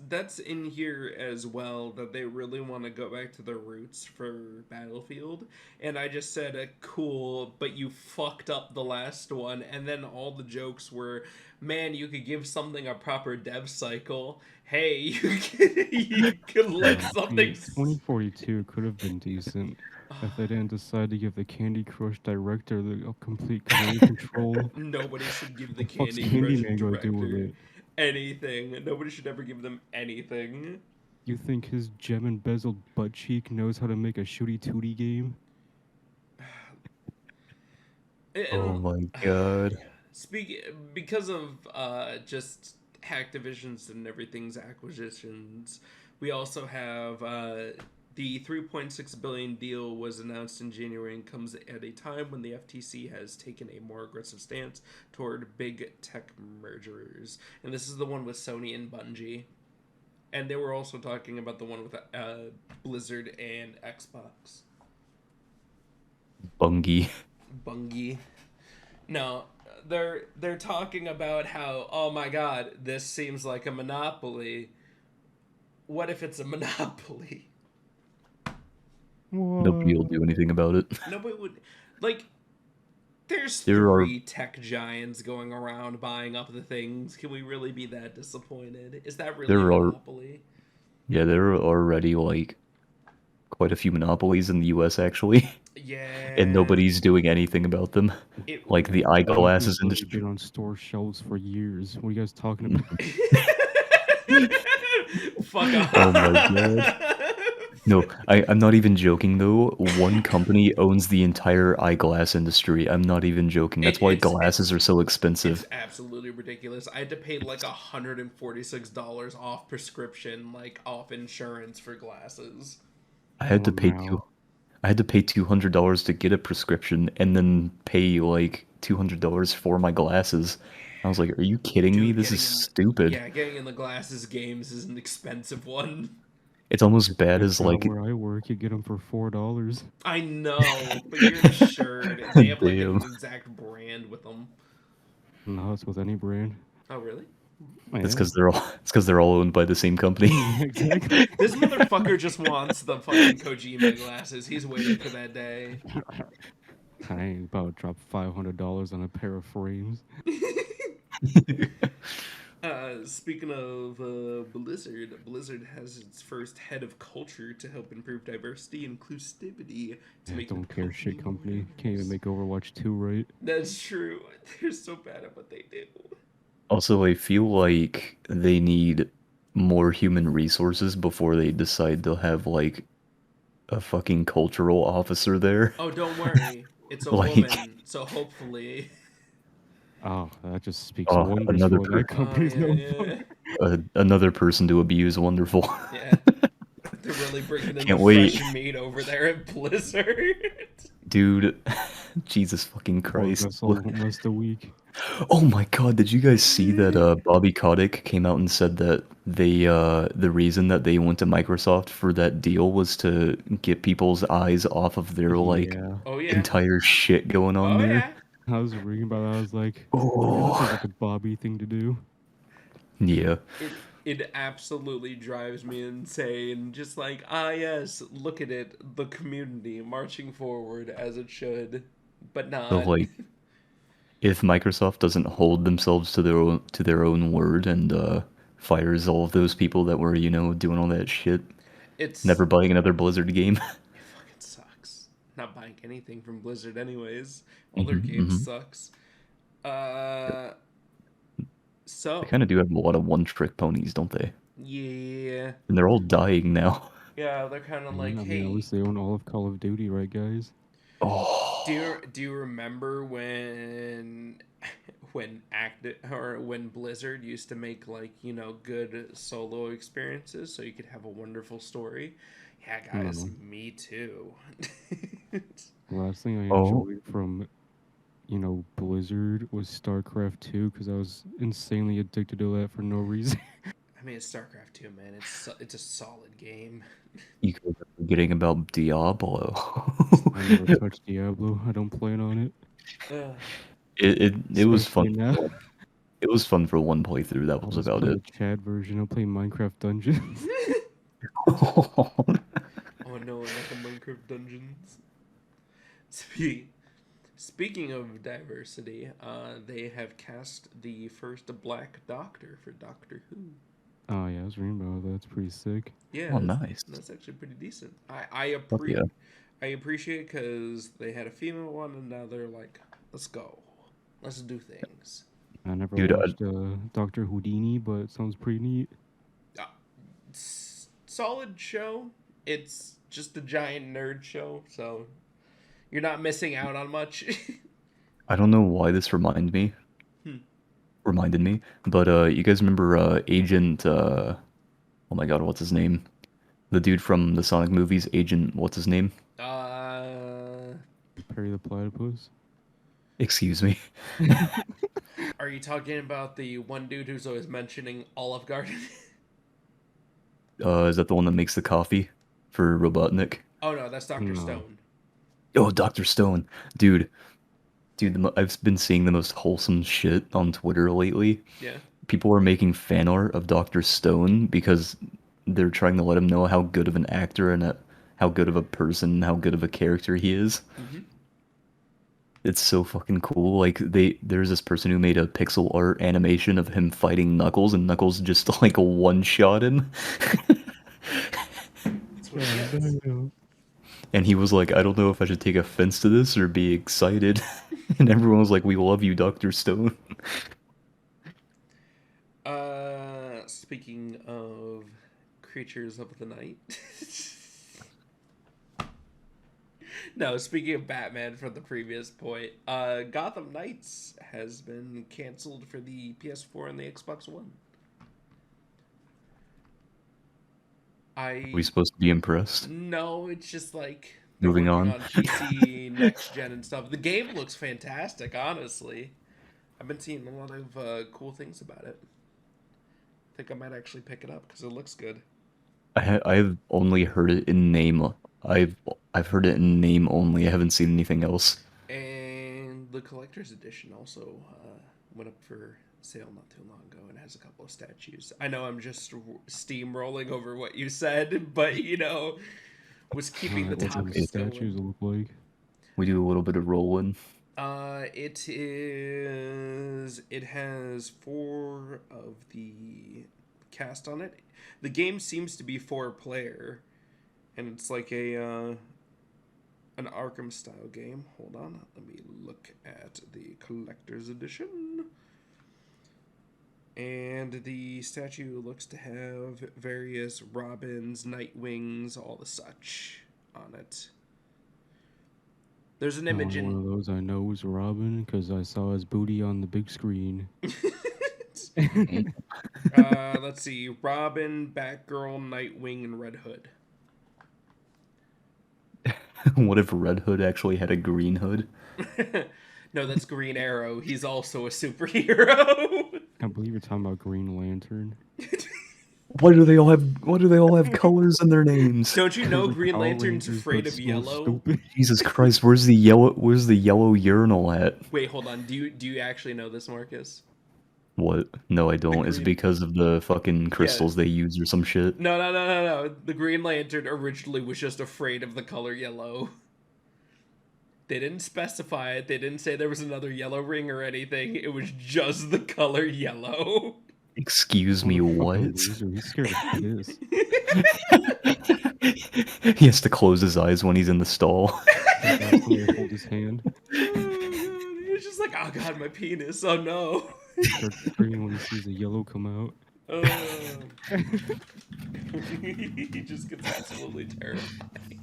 that's in here as well, that they really want to go back to their roots for Battlefield, and I just said, cool, but you fucked up the last one, and then all the jokes were, man, you could give something a proper dev cycle. Hey, you could let something. 2042 could have been decent if they didn't decide to give the Candy Crush director the complete command control. Nobody should give the The fuck's Candy Crush Candyman gonna do with director it? anything. Nobody should ever give them anything. You think his gem embezzled butt cheek knows how to make a shooty tooty game? Oh And my god. because of just Activision's and everything's acquisitions, we also have the 3.6 billion deal was announced in January and comes at a time when the FTC has taken a more aggressive stance toward big tech mergers. And this is the one with Sony and Bungie. And they were also talking about the one with Blizzard and Xbox. Bungie. Bungie. No, they're talking about how, oh my god, this seems like a monopoly. What if it's a monopoly? Nobody will do anything about it. Nobody would, like. There's There are 3 tech giants going around buying up the things. Can we really be that disappointed? Is that really a there are monopoly? yeah, there are already like quite a few monopolies in the US actually. Yeah. And nobody's doing anything about them. It, Like the Company's eyeglasses literally industry. been on store shelves for years. What are you guys talking about? Fuck off. Oh my god. No, I'm not even joking though. One company owns the entire eyeglass industry. I'm not even joking. That's why glasses are so expensive. It's absolutely ridiculous. I had to pay like $146 off prescription, like off insurance for glasses. I had to pay Wow. I had to pay $200 to get a prescription and then pay like $200 for my glasses. I was like, "Are you kidding me? Dude, This is getting in stupid." yeah, getting in the glasses games is an expensive one. It's almost If bad you as found like where I work, you get them for $4. I know, but you're insured. They have like damn. an exact brand with them. No, it's with any brand. Oh, really? Oh, It's yeah. because they're all owned by the same company. Exactly. This motherfucker just wants the fucking Kojima glasses. He's waiting for that day. I ain't about to drop $500 on a pair of frames. Speaking of Blizzard has its first head of culture to help improve diversity and inclusivity to Yeah, make don't the care shit more company. Can't even diverse. make Overwatch 2 right. That's true. They're so bad at what they do. Also, I feel like they need more human resources before they decide to have like a fucking cultural officer there. Oh, don't worry. It's a Like, woman, so hopefully. Oh, that just speaks oh, wonders for what that Oh, company's yeah, known yeah. for. another person to abuse. Wonderful. Yeah. They're really bringing in Can't the wait. fresh meat over there at Blizzard. Dude, Jesus fucking Well, Christ. that's all less a week. Oh my god, did you guys see that Bobby Kotick came out and said that the reason that they went to Microsoft for that deal was to get people's eyes off of their like Yeah. Oh, yeah. entire shit going on Oh, there? yeah. I was reading about that. I was like, yeah, that Oh. seems like a Bobby thing to do. Yeah. It absolutely drives me insane. Just like, ah, yes, look at it, the community marching forward as it should, but So not. like, if Microsoft doesn't hold themselves to their own word and fires all of those people that were, doing all that shit, It's never buying another Blizzard game. it fucking sucks. Not buying anything from Blizzard, anyways. All their hmm games hmm sucks. Uh, They so kind of do have a lot of one-trick ponies, don't they? yeah, And they're all dying now. yeah, they're kind of like, I mean, at hey, least they own all of Call of Duty, right, guys? do you remember when when Blizzard used to make like good solo experiences so you could have a wonderful story? Yeah, guys, No. me too. The last thing I Oh, enjoyed from, Blizzard was StarCraft 2 because I was insanely addicted to that for no reason. I mean, it's StarCraft 2, man. It's a solid game. you guys are forgetting about Diablo. I never touched Diablo. I don't plan on it, Ugh. It was fun. especially now. It was fun for one playthrough. That I'll was just about play it. the Chad version. I'll play Minecraft Dungeons. Oh no, not the Minecraft dungeons. Spe- Speaking of diversity, they have cast the first Black Doctor for Doctor Who. Oh yeah, I was reading about that. That's pretty sick. Yeah, Oh, nice. that's actually pretty decent. Fuck yeah. I appreciate because they had a female one and now they're like, let's go, let's do things. I never Dude, watched Doctor Houdini, but it sounds pretty neat. Uh, Solid show. It's just a giant nerd show, so you're not missing out on much. I don't know why this Hmm. reminded me, but you guys remember Agent oh my god, what's his name? The dude from the Sonic movies, Agent, what's his name? Uh, Perry the Platypus. Excuse me. are you talking about the one dude who's always mentioning Olive Garden? Is that the one that makes the coffee for Robotnik? Oh no, that's Doctor No. Stone. Oh, Dr. Stone. Dude, I've been seeing the most wholesome shit on Twitter lately. Yeah. People are making fan art of Dr. Stone because they're trying to let him know how good of an actor and how good of a person, how good of a character he is. Hmm. It's so fucking cool. Like there's this person who made a pixel art animation of him fighting Knuckles, and Knuckles just like one shot him. That's what he God gets. damn. And he was like, I don't know if I should take offense to this or be excited. And everyone was like, we love you, Dr. Stone. Speaking of creatures of the night. No, speaking of Batman from the previous point, Gotham Knights has been canceled for the PS4 and the Xbox One. Are we I supposed to be impressed? No, it's just like they're Moving working on. on PC, next gen, and stuff. The game looks fantastic, honestly. I've been seeing a lot of cool things about it. I think I might actually pick it up because it looks good. I've only heard it in name. I've I've heard it in name only. I haven't seen anything else. And the collector's edition also went up for sale not too long ago and has a couple of statues. I know I'm just steamrolling over what you said, but was keeping the Alright, what do the topics statues going. look like? We do a little bit of rolling. It has four of the cast on it. The game seems to be four player, and it's like an Arkham style game. Hold on, let me look at the collector's edition. And the statue looks to have various Robins, Nightwings, all the such on it. There's an image One in. of those I know is Robin because I saw his booty on the big screen. Let's see. Robin, Batgirl, Nightwing, and Red Hood. What if Red Hood actually had a green hood? No, that's Green Arrow. He's also a superhero. I believe you're talking about Green Lantern. Why do they all have colors in their names? Don't you know Those are Green Power Lantern's Rangers, afraid but of so yellow? stupid. Jesus Christ, where's the yellow urinal at? Wait, hold on. Do you actually know this, Marcus? What? No, I don't. It's green- because of the fucking Yeah. crystals they use or some shit. No. The Green Lantern originally was just afraid of the color yellow. They didn't specify it. They didn't say there was another yellow ring or anything. It was just the color yellow. Excuse me, What a what? loser. He's scared of piss. He has to close his eyes when he's in the stall. That's when they hold his hand. Oh, God. He's just like, oh god, my penis. Oh no. He starts screaming when he sees the yellow come out. He just gets absolutely terrified.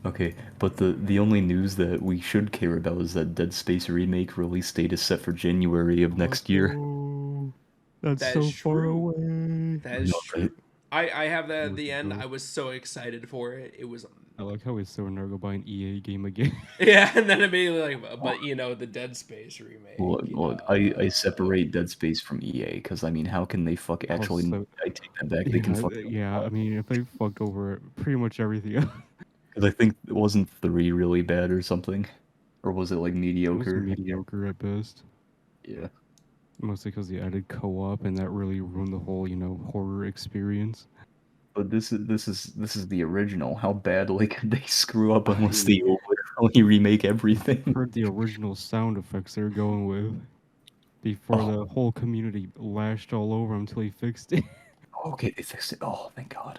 Okay, but the only news that we should care about is that Dead Space remake release date is set for January of next year. Oh, that's That so is far true. away. That is No, true. right? I have that at Look the at end. those. I was so excited for it. It was I like how he's so never go buy an EA game again. yeah, and then immediately like, but you know, the Dead Space remake. Look, I separate Dead Space from EA because I mean, how can they fuck? Actually, Also, I take that back. They can fuck. yeah. I mean, if they fucked over pretty much everything else, Because I think it wasn't 3 really bad or something, or was it like it was mediocre? mediocre at best. Yeah. Mostly because they added co-op, and that really ruined the whole, horror experience. But this is the original. How badly could they screw up I unless mean- they literally remake everything? Heard the original sound effects they're going with before Oh. the whole community lashed all over him until he fixed it. Okay, they fixed it. Oh, thank God.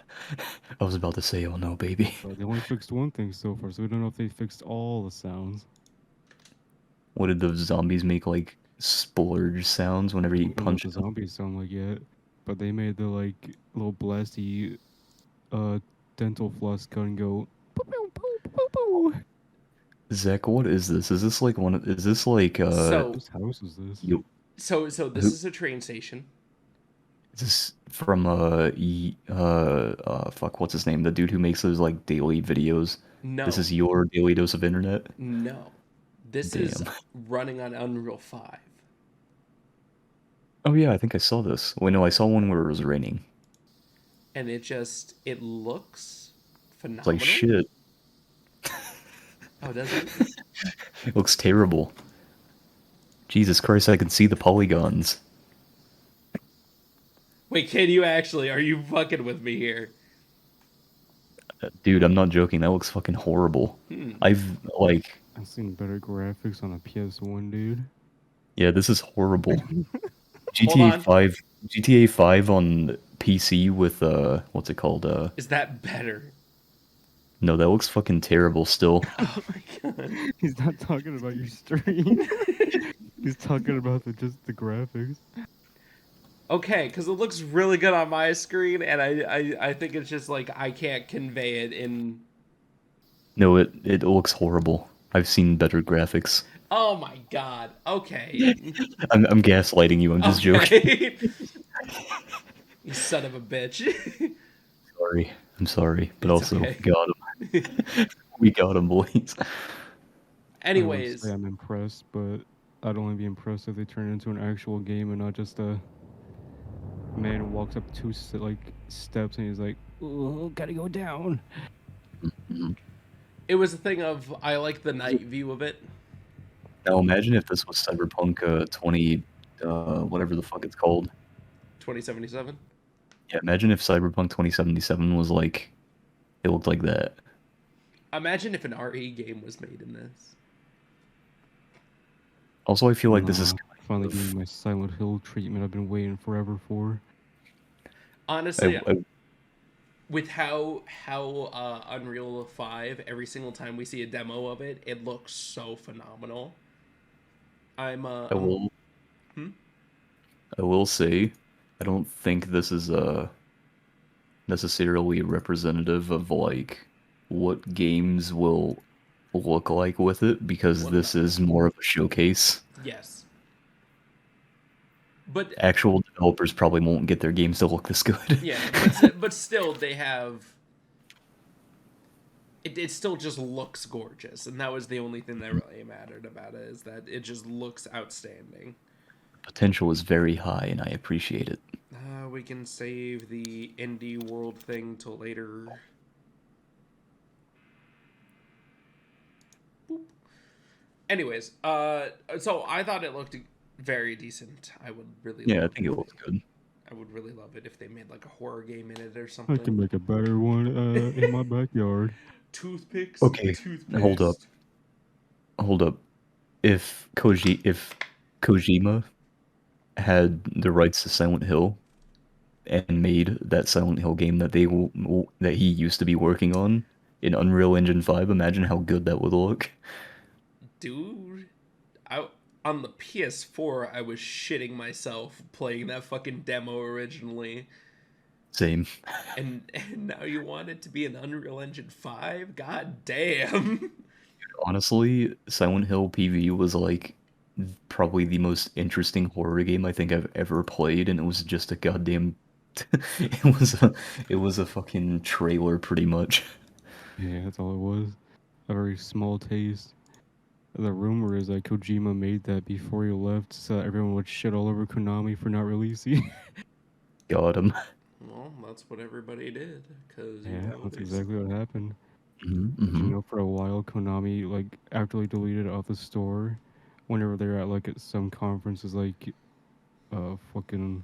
I was about to say, oh no, baby. But they only fixed one thing so far, so we don't know if they fixed all the sounds. What did those zombies make like splurge sounds whenever We you don't know what punch the them? zombies sound like yet, but they made the little blasty dental floss gun go poo poo poo poo poo. Zach, what is this? Is this like is this like So Whose house is this? you so this Who- is a train station. is this from fuck, what's his name? The dude who makes those like daily videos. No. This is your daily dose of internet? No. This is Damn. running on Unreal 5. Oh yeah, I think I saw this. Wait, no, I saw one where it was raining. And it looks It's phenomenal. like shit. Oh, does it? It looks terrible. Jesus Christ, I can see the polygons. Wait, can you actually? Are you fucking with me here? Dude, I'm not joking. That looks fucking horrible. I've like, I've seen better graphics on a PS1, dude. yeah, this is horrible. Hold GTA on. 5, GTA 5 on PC with what's it called? Is that better? No, that looks fucking terrible still. Oh my god. He's not talking about your stream. He's talking about just the graphics. Okay, because it looks really good on my screen, and I think it's just like I can't convey it in. No, it looks horrible. I've seen better graphics. Oh my god. Okay. I'm gaslighting you. I'm just joking. Okay. You son of a bitch. Sorry. I'm sorry, but It's also okay. got him. We got him, boys. Anyways, I'm impressed, but I'd only be impressed if they turn it into an actual game and not just a man who walks up two steps and he's like, "Oh, gotta go down." it was a thing of I like the night view of it. Now imagine if this was Cyberpunk 20, whatever the fuck it's called. 2077. Yeah, imagine if Cyberpunk 2077 was like, it looked like that. Imagine if an RE game was made in this. Also, I feel like this is finally getting my Silent Hill treatment I've been waiting forever for. Honestly, I- with how Unreal 5, every single time we see a demo of it, it looks so phenomenal. I will. I will say, I don't think this is necessarily representative of like what games will look like with it, because Well, this is more of a showcase. Yes. But Actual developers probably won't get their games to look this good. yeah, but still they have it still just looks gorgeous, and that was the only thing that really mattered about it, is that it just looks outstanding. Potential is very high, and I appreciate it. We can save the indie world thing till later. Boop. Anyways, so I thought it looked very decent. I would really Yeah, I love think it looks good. I would really love it if they made like a horror game in it or I can something. make a better one in my backyard. Toothpicks and Okay, hold up, toothpaste. hold up. If Kojima had the rights to Silent Hill and made that Silent Hill game that that he used to be working on in Unreal Engine 5, imagine how good that would look. Dude, I on the PS4 I was shitting myself playing that fucking demo originally. Same. And now you want it to be an Unreal Engine 5? God damn. Honestly, Silent Hill PV was like probably the most interesting horror game I think I've ever played, and it was just a goddamn it was a fucking trailer pretty much. Yeah, that's all it was. A very small taste. The rumor is that Kojima made that before he left so that everyone would shit all over Konami for not releasing. Got him. Well, that's what everybody did cuz Yeah, that's there's exactly what happened. Hmm. But you Hmm. know, for a while, Konami like actively deleted it off the store whenever they're at like at some conferences, like fucking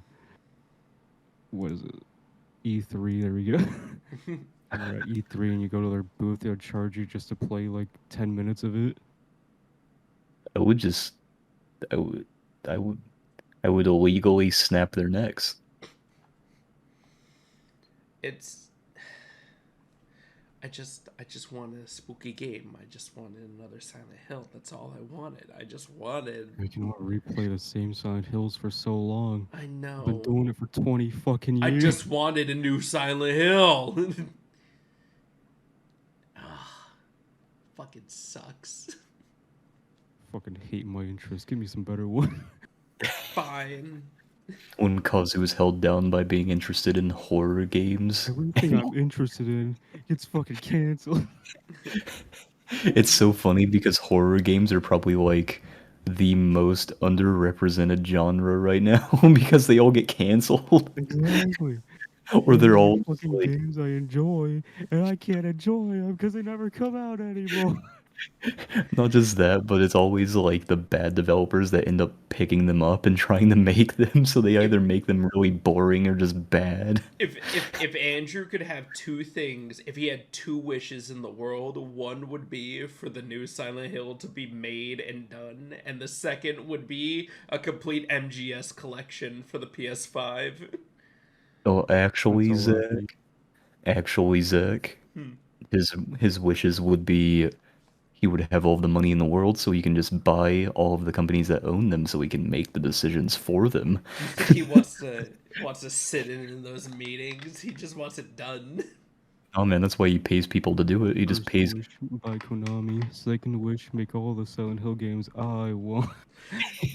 what is it? E3. There we go. When you're at E3 and you go to their booth, they'll charge you just to play like 10 minutes of it. I would just I would I would I would illegally snap their necks. it's I just wanted a spooky game. I just wanted another Silent Hill. That's all I wanted. I just wanted I can replay the same Silent Hills for so long. I I've been know. doing it for 20 fucking I years. just wanted a new Silent Hill. Ah, fucking sucks. Fucking hate my interest. Give me some better one. Fine. When Kazu was held down by being interested in horror games. Everything I'm interested in gets fucking canceled. It's so funny because horror games are probably like the most underrepresented genre right now because they all get canceled Exactly. or And they're they're the all just fucking like games I enjoy, and I can't enjoy them because they never come out anymore. not just that, but it's always like the bad developers that end up picking them up and trying to make them so they If either make them really boring or just bad. if Andrew could have two things, if he had two wishes in the world, one would be for the new Silent Hill to be made and done, and the second would be a complete MGS collection for the PS5. Oh, That's all I need. actually, Zach, Hmm. his wishes would be he would have all of the money in the world so he can just buy all of the companies that own them so he can make the decisions for them. You think he wants to sit in those meetings? He just wants it done. Oh man, that's why he pays people to do it. He just First pays. wish by Konami. Second wish, make all the Silent Hill games I want.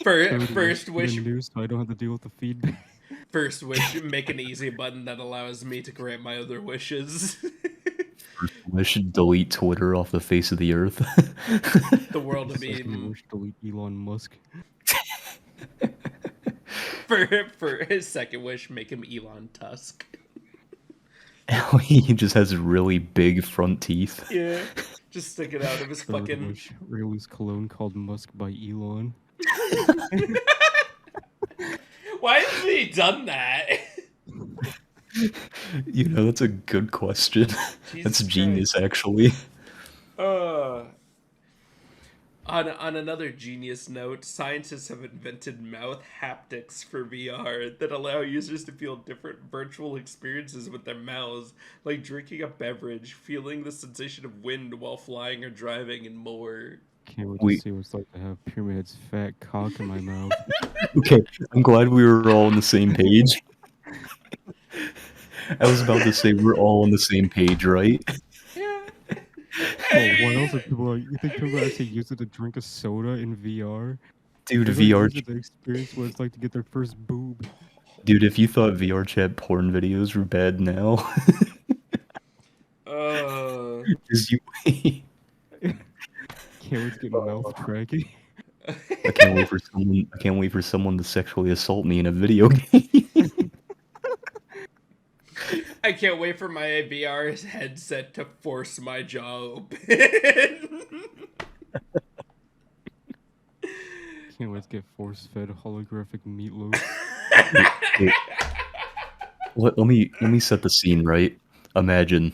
Third wish, First get a wish new so I don't have to deal with the feedback. First wish, make an easy button that allows me to grant my other wishes. First wish, delete Twitter off the face of the earth. The world to be Second wish, delete Elon Musk. for his second wish, make him Elon Tusk. He just has really big front teeth. Yeah, just stick it out of his Third fucking. wish, release cologne called Musk by Elon. Why hasn't he done that? You know, that's a good question. That's Jesus genius, Christ. actually. Uh, on another genius note, scientists have invented mouth haptics for VR that allow users to feel different virtual experiences with their mouths, like drinking a beverage, feeling the sensation of wind while flying or driving, and more. Can't wait to We see what it's like to have Pyramid Head's fat cock in my mouth. okay. I'm glad we were all on the same page. I was about to say we're all on the same page, right? Yeah. Oh, what else are I people like? You think people mean, actually use it to drink a soda in VR? Dude, They're gonna VR. use it to experience what it's like to get their first boob. Dude, if you thought VR chat porn videos were bad now, uh, just you wait. Can't wait to get mouth tracking. I can't wait for someone. I can't wait for someone to sexually assault me in a video game. I can't wait for my VR headset to force my jaw open. can't wait to get force-fed holographic meatloaf. Wait, let me set the scene, right? Imagine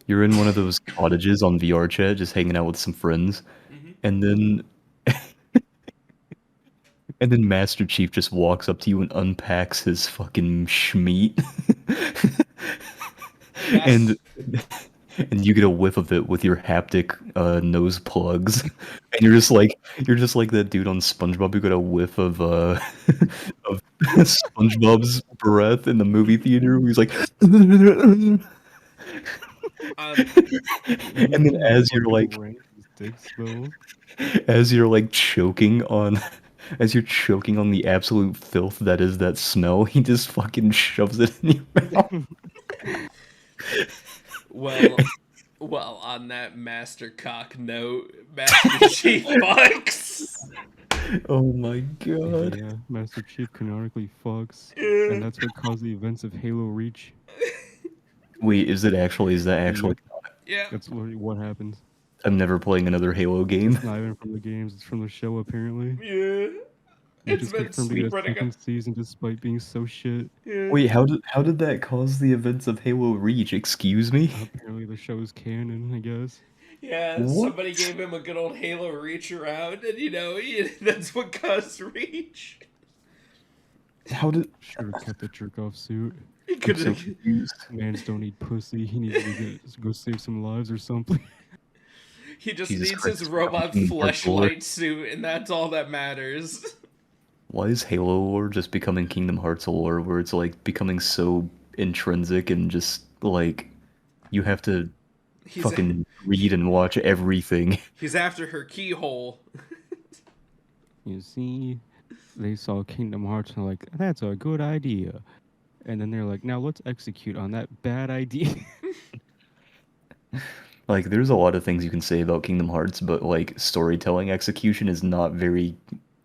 you're in one of those cottages on VR chat, just hanging out with some friends, Mhm. and then Master Chief just walks up to you and unpacks his fucking schmeat, and Mas- and you get a whiff of it with your haptic nose plugs, and you're just like that dude on SpongeBob who got a whiff of of SpongeBob's breath in the movie theater. Where he's like, and um, then Fucking rank his dick smells. as you're like choking on. As you're choking on the absolute filth that is that smell, he just fucking shoves it in your mouth. well, on that Master Cock note, Master Chief fucks. Oh my god. Yeah, Master Chief canonically fucks, and Yeah. that's what caused the events of Halo Reach. Wait, is that actually? Yep, Yeah. that's literally what happens. I'm never playing another Halo game. It's not even from the games; it's from the show. Apparently, Yeah. they It's just been confirmed to get a spreading. second season despite being so shit. Yeah. Wait, how did that cause the events of Halo Reach? Excuse me? Apparently, the show's canon. I guess. Yeah, What? somebody gave him a good old Halo reach around, and that's what caused reach. How did? Should have kept the jerk off suit. He I'm could so have. confused. Mans don't need pussy. He needs to go save some lives or something. He just Jesus needs Christ, his we're robot Kingdom Hearts lore. fleshlight suit, and that's all that matters. Why is Halo lore just becoming Kingdom Hearts lore, where it's like becoming so intrinsic and just like you have to He's fucking read and watch everything? he's after her keyhole. You see, they saw Kingdom Hearts and they're like, that's a good idea. And then they're like, now let's execute on that bad idea. Like, there's a lot of things you can say about Kingdom Hearts, but like storytelling execution is not very,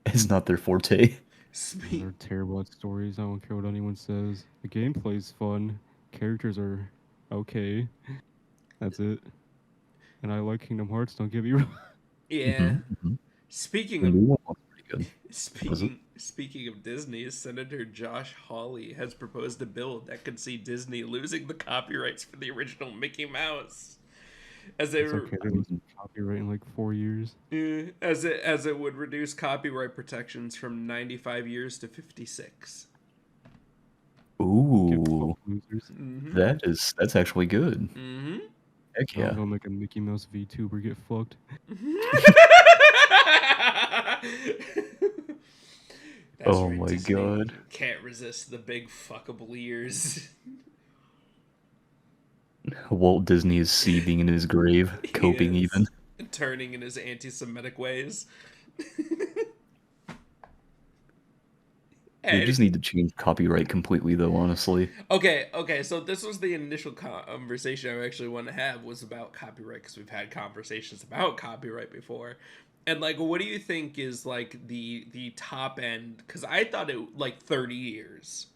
is not their forte. Speak. They're terrible at stories. I don't care what anyone says. The gameplay's fun. Characters are okay. That's it. And I like Kingdom Hearts, don't get me wrong. Yeah. Mhm. Speaking The of new one was pretty good. Was it? speaking of Disney, Senator Josh Hawley has proposed a bill that could see Disney losing the copyrights for the original Mickey Mouse, as they It's okay. They're losing copyright in like 4 years. as it would reduce copyright protections from 95 years to 56. Get Ooh, fucked, losers. Mm-hmm. that's actually good. Mm-hmm. Heck I'll yeah. go make a Mickey Mouse VTuber get fucked. That's Oh right, my Disney. god. Can't resist the big fuckable ears. Walt Disney is seething in his grave, He coping is. even. Turning in his anti-Semitic ways. They And- just need to change copyright completely, though, honestly. okay, so this was the initial conversation I actually wanted to have was about copyright, because we've had conversations about copyright before. And like, what do you think is like the top end? Because I thought it like 30 years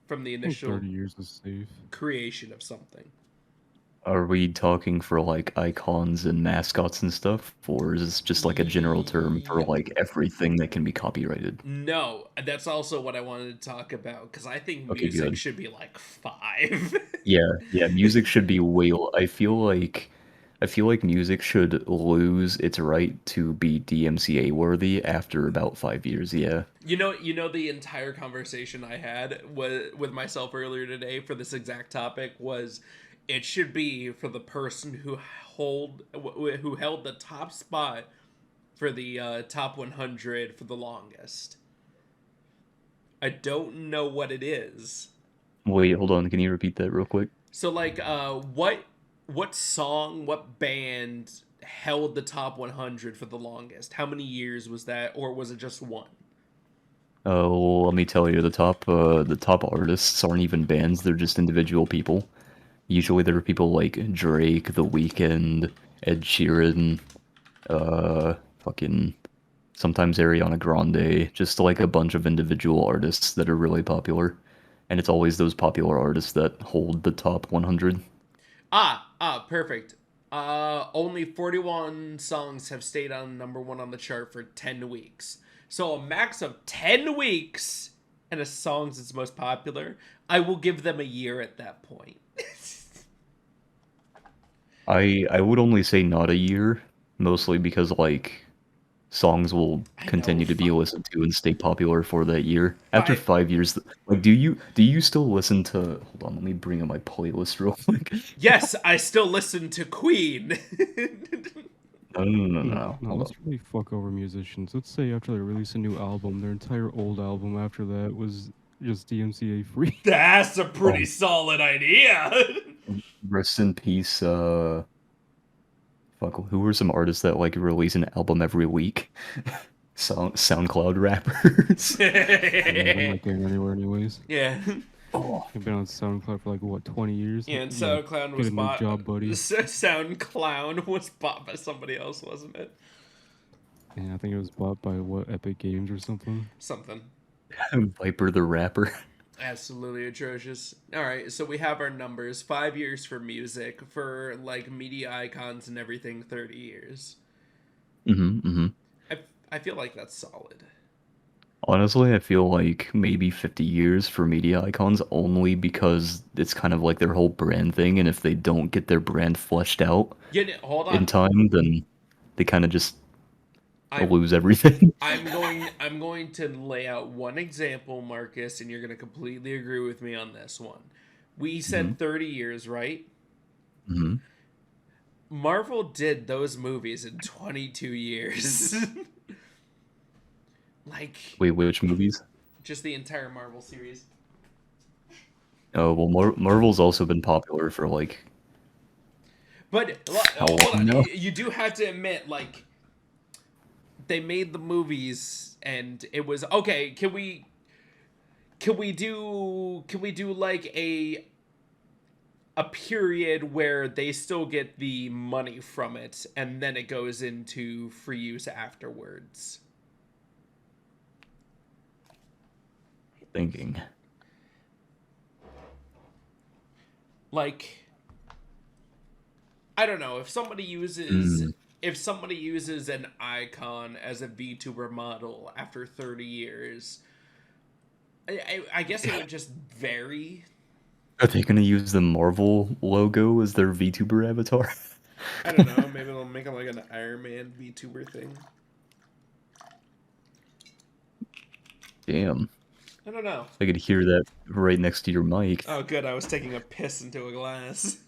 from the I think initial 30 years is safe. creation of something. Are we talking for like icons and mascots and stuff, or is this just like a general term for Yep. like everything that can be copyrighted? No, that's also what I wanted to talk about, because I think Okay, music good. should be like 5. Yeah, music should be I feel like music should lose its right to be DMCA worthy after about 5 years, yeah. You know, the entire conversation I had with myself earlier today for this exact topic was it should be for the person who held the top spot for the top 100 for the longest. I don't know what it is. Wait, hold on, can you repeat that real quick? So like what song, what band held the top 100 for the longest? How many years was that, or was it just one? Well, let me tell you, the top artists aren't even bands, they're just individual people. Usually there are people like Drake, The Weeknd, Ed Sheeran, fucking sometimes Ariana Grande, just like a bunch of individual artists that are really popular. And it's always those popular artists that hold the top 100. Perfect. Only 41 songs have stayed on number one on the chart for 10 weeks. So a max of 10 weeks and a song's its most popular. I will give them a year at that point. I would only say not a year, mostly because like songs will I know. continue to be listened to and stay popular for that year. After Five. 5 years, like do you still listen to? Hold on, let me bring up my playlist real quick. Yes, I still listen to Queen. No, Hold let's on. really fuck over musicians. Let's say after they release a new album, their entire old album after that was just DMCA free. That's a pretty Oh. solid idea. Rest in peace. Fuck. Who were some artists that like release an album every week? SoundCloud rappers. Yeah, I'm not getting anywhere anyways. Yeah. Oh, I've been on SoundCloud for like what 20 years. Yeah, and Yeah, SoundCloud get was a new bought. job, buddy. SoundCloud was bought by somebody else, wasn't it? And I think it was bought by what Epic Games or something. Something. Viper the rapper. Absolutely atrocious. All right, so we have our numbers. 5 years for music, for like media icons and everything. 30 years. I feel like that's solid. Honestly, I feel like maybe 50 years for media icons only because it's kind of like their whole brand thing, and if they don't get their brand fleshed out Hold in on. time, then they kind of just I'm lose everything. I'm going to lay out one example, Marcus, and you're going to completely agree with me on this one. We said 30 years, right? hmm Marvel did those movies in 22 years. Like, Wait, which movies? just the entire Marvel series. Oh, well, Marvel's also been popular for like But how hold long on, now? you do have to admit, like, they made the movies, and it was okay. Can we do like a period where they still get the money from it, and then it goes into free use afterwards? Thinking. Like, I don't know, if somebody uses an icon as a VTuber model after 30 years, I guess it would just vary. Are they gonna use the Marvel logo as their VTuber avatar? I don't know, maybe they'll make it like an Iron Man VTuber thing. Damn, I don't know. I could hear that right next to your mic. Oh, good, I was taking a piss into a glass.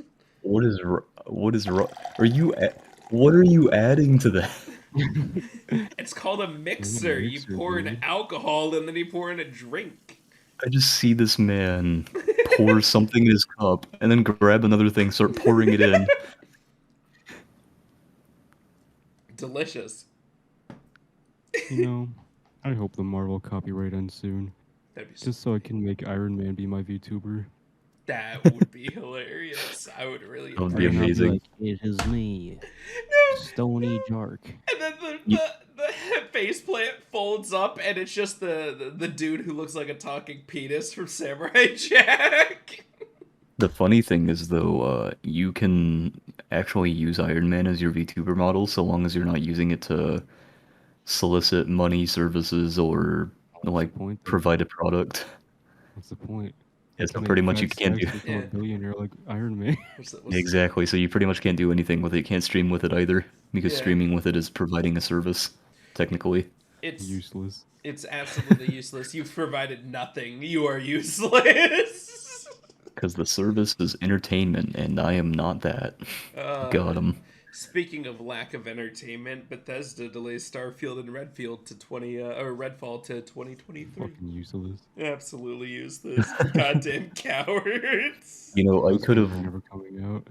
What is what are you adding to that? It's called a mixer. You Mixer, pour in dude. alcohol and then you pour in a drink. I just see this man pour something in his cup and then grab another thing, start pouring it in. Delicious. You know, I hope the Marvel copyright ends soon, That'd be just so I can make Iron Man be my VTuber. That would be hilarious. I would really That would And be then I'll amazing. like, it is me, No. Stony Dark. And then You- the face plant folds up and it's just the dude who looks like a talking penis from Samurai Jack. The funny thing is, though, you can actually use Iron Man as your VTuber model so long as you're not using it to solicit money, services, or What's the like point, then? provide a product. What's the point? Yeah, so Make pretty much you fat can't do stacks, become Yeah. a billionaire like Iron Man. What's exactly. So you pretty much can't do anything with it. You can't stream with it either because Yeah. streaming with it is providing a service, technically. It's Useless. it's absolutely useless. You've provided nothing. You are useless. Because the service is entertainment, and I am not that. Got him. Speaking of lack of entertainment, Bethesda delays Starfield and Redfield to Redfall to 2023. Fucking useless. Absolutely useless. Goddamn cowards. You know, I Those could games have are never coming out.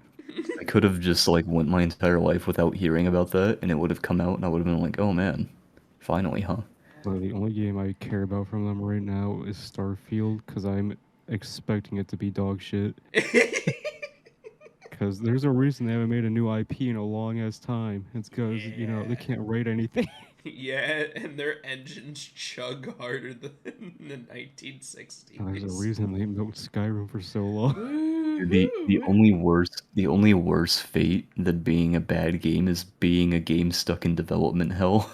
I could have just like went my entire life without hearing about that, and it would have come out, and I would have been like, "Oh man, finally, huh?" Well, the only game I care about from them right now is Starfield, because I'm expecting it to be dog shit. Because there's a reason they haven't made a new IP in a long ass time. It's because, you know, they can't write anything. Yeah, and their engines chug harder than the 1960s. And there's a reason they milked Skyrim for so long. The only worse fate than being a bad game is being a game stuck in development hell.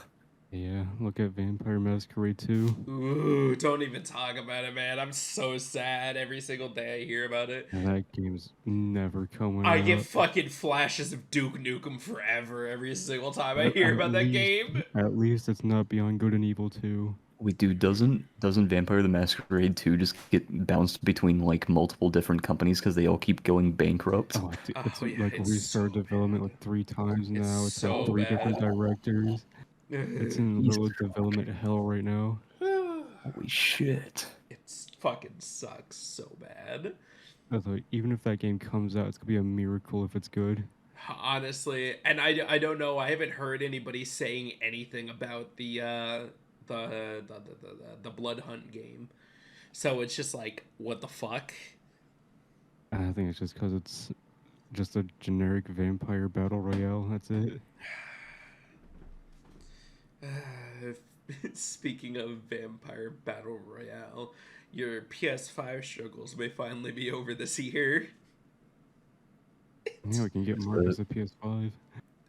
Yeah, look at Vampire Masquerade 2. Ooh, don't even talk about it, man. I'm so sad every single day I hear about it. And that game's never coming I get out. fucking flashes of Duke Nukem Forever every single time I At, hear at about that least, game. at least it's not Beyond Good and Evil 2. Wait, dude, doesn't Vampire the Masquerade 2 just get bounced between like multiple different companies because they all keep going bankrupt? Oh, it's Oh yeah, like it's so restarted development bad. like 3 times It's now. It's had so 3 different bad. directors. It's in the middle of development hell right now. Holy shit. It's fucking sucks so bad. I thought even if that game comes out, it's gonna be a miracle if it's good. Honestly, and I don't know. I haven't heard anybody saying anything about the Blood Hunt game. So it's just like, what the fuck? And I think it's just because it's just a generic vampire battle royale. That's it. Speaking of Vampire Battle Royale, your PS5 struggles may finally be over this year. Yeah, we can get Marcus a PS5.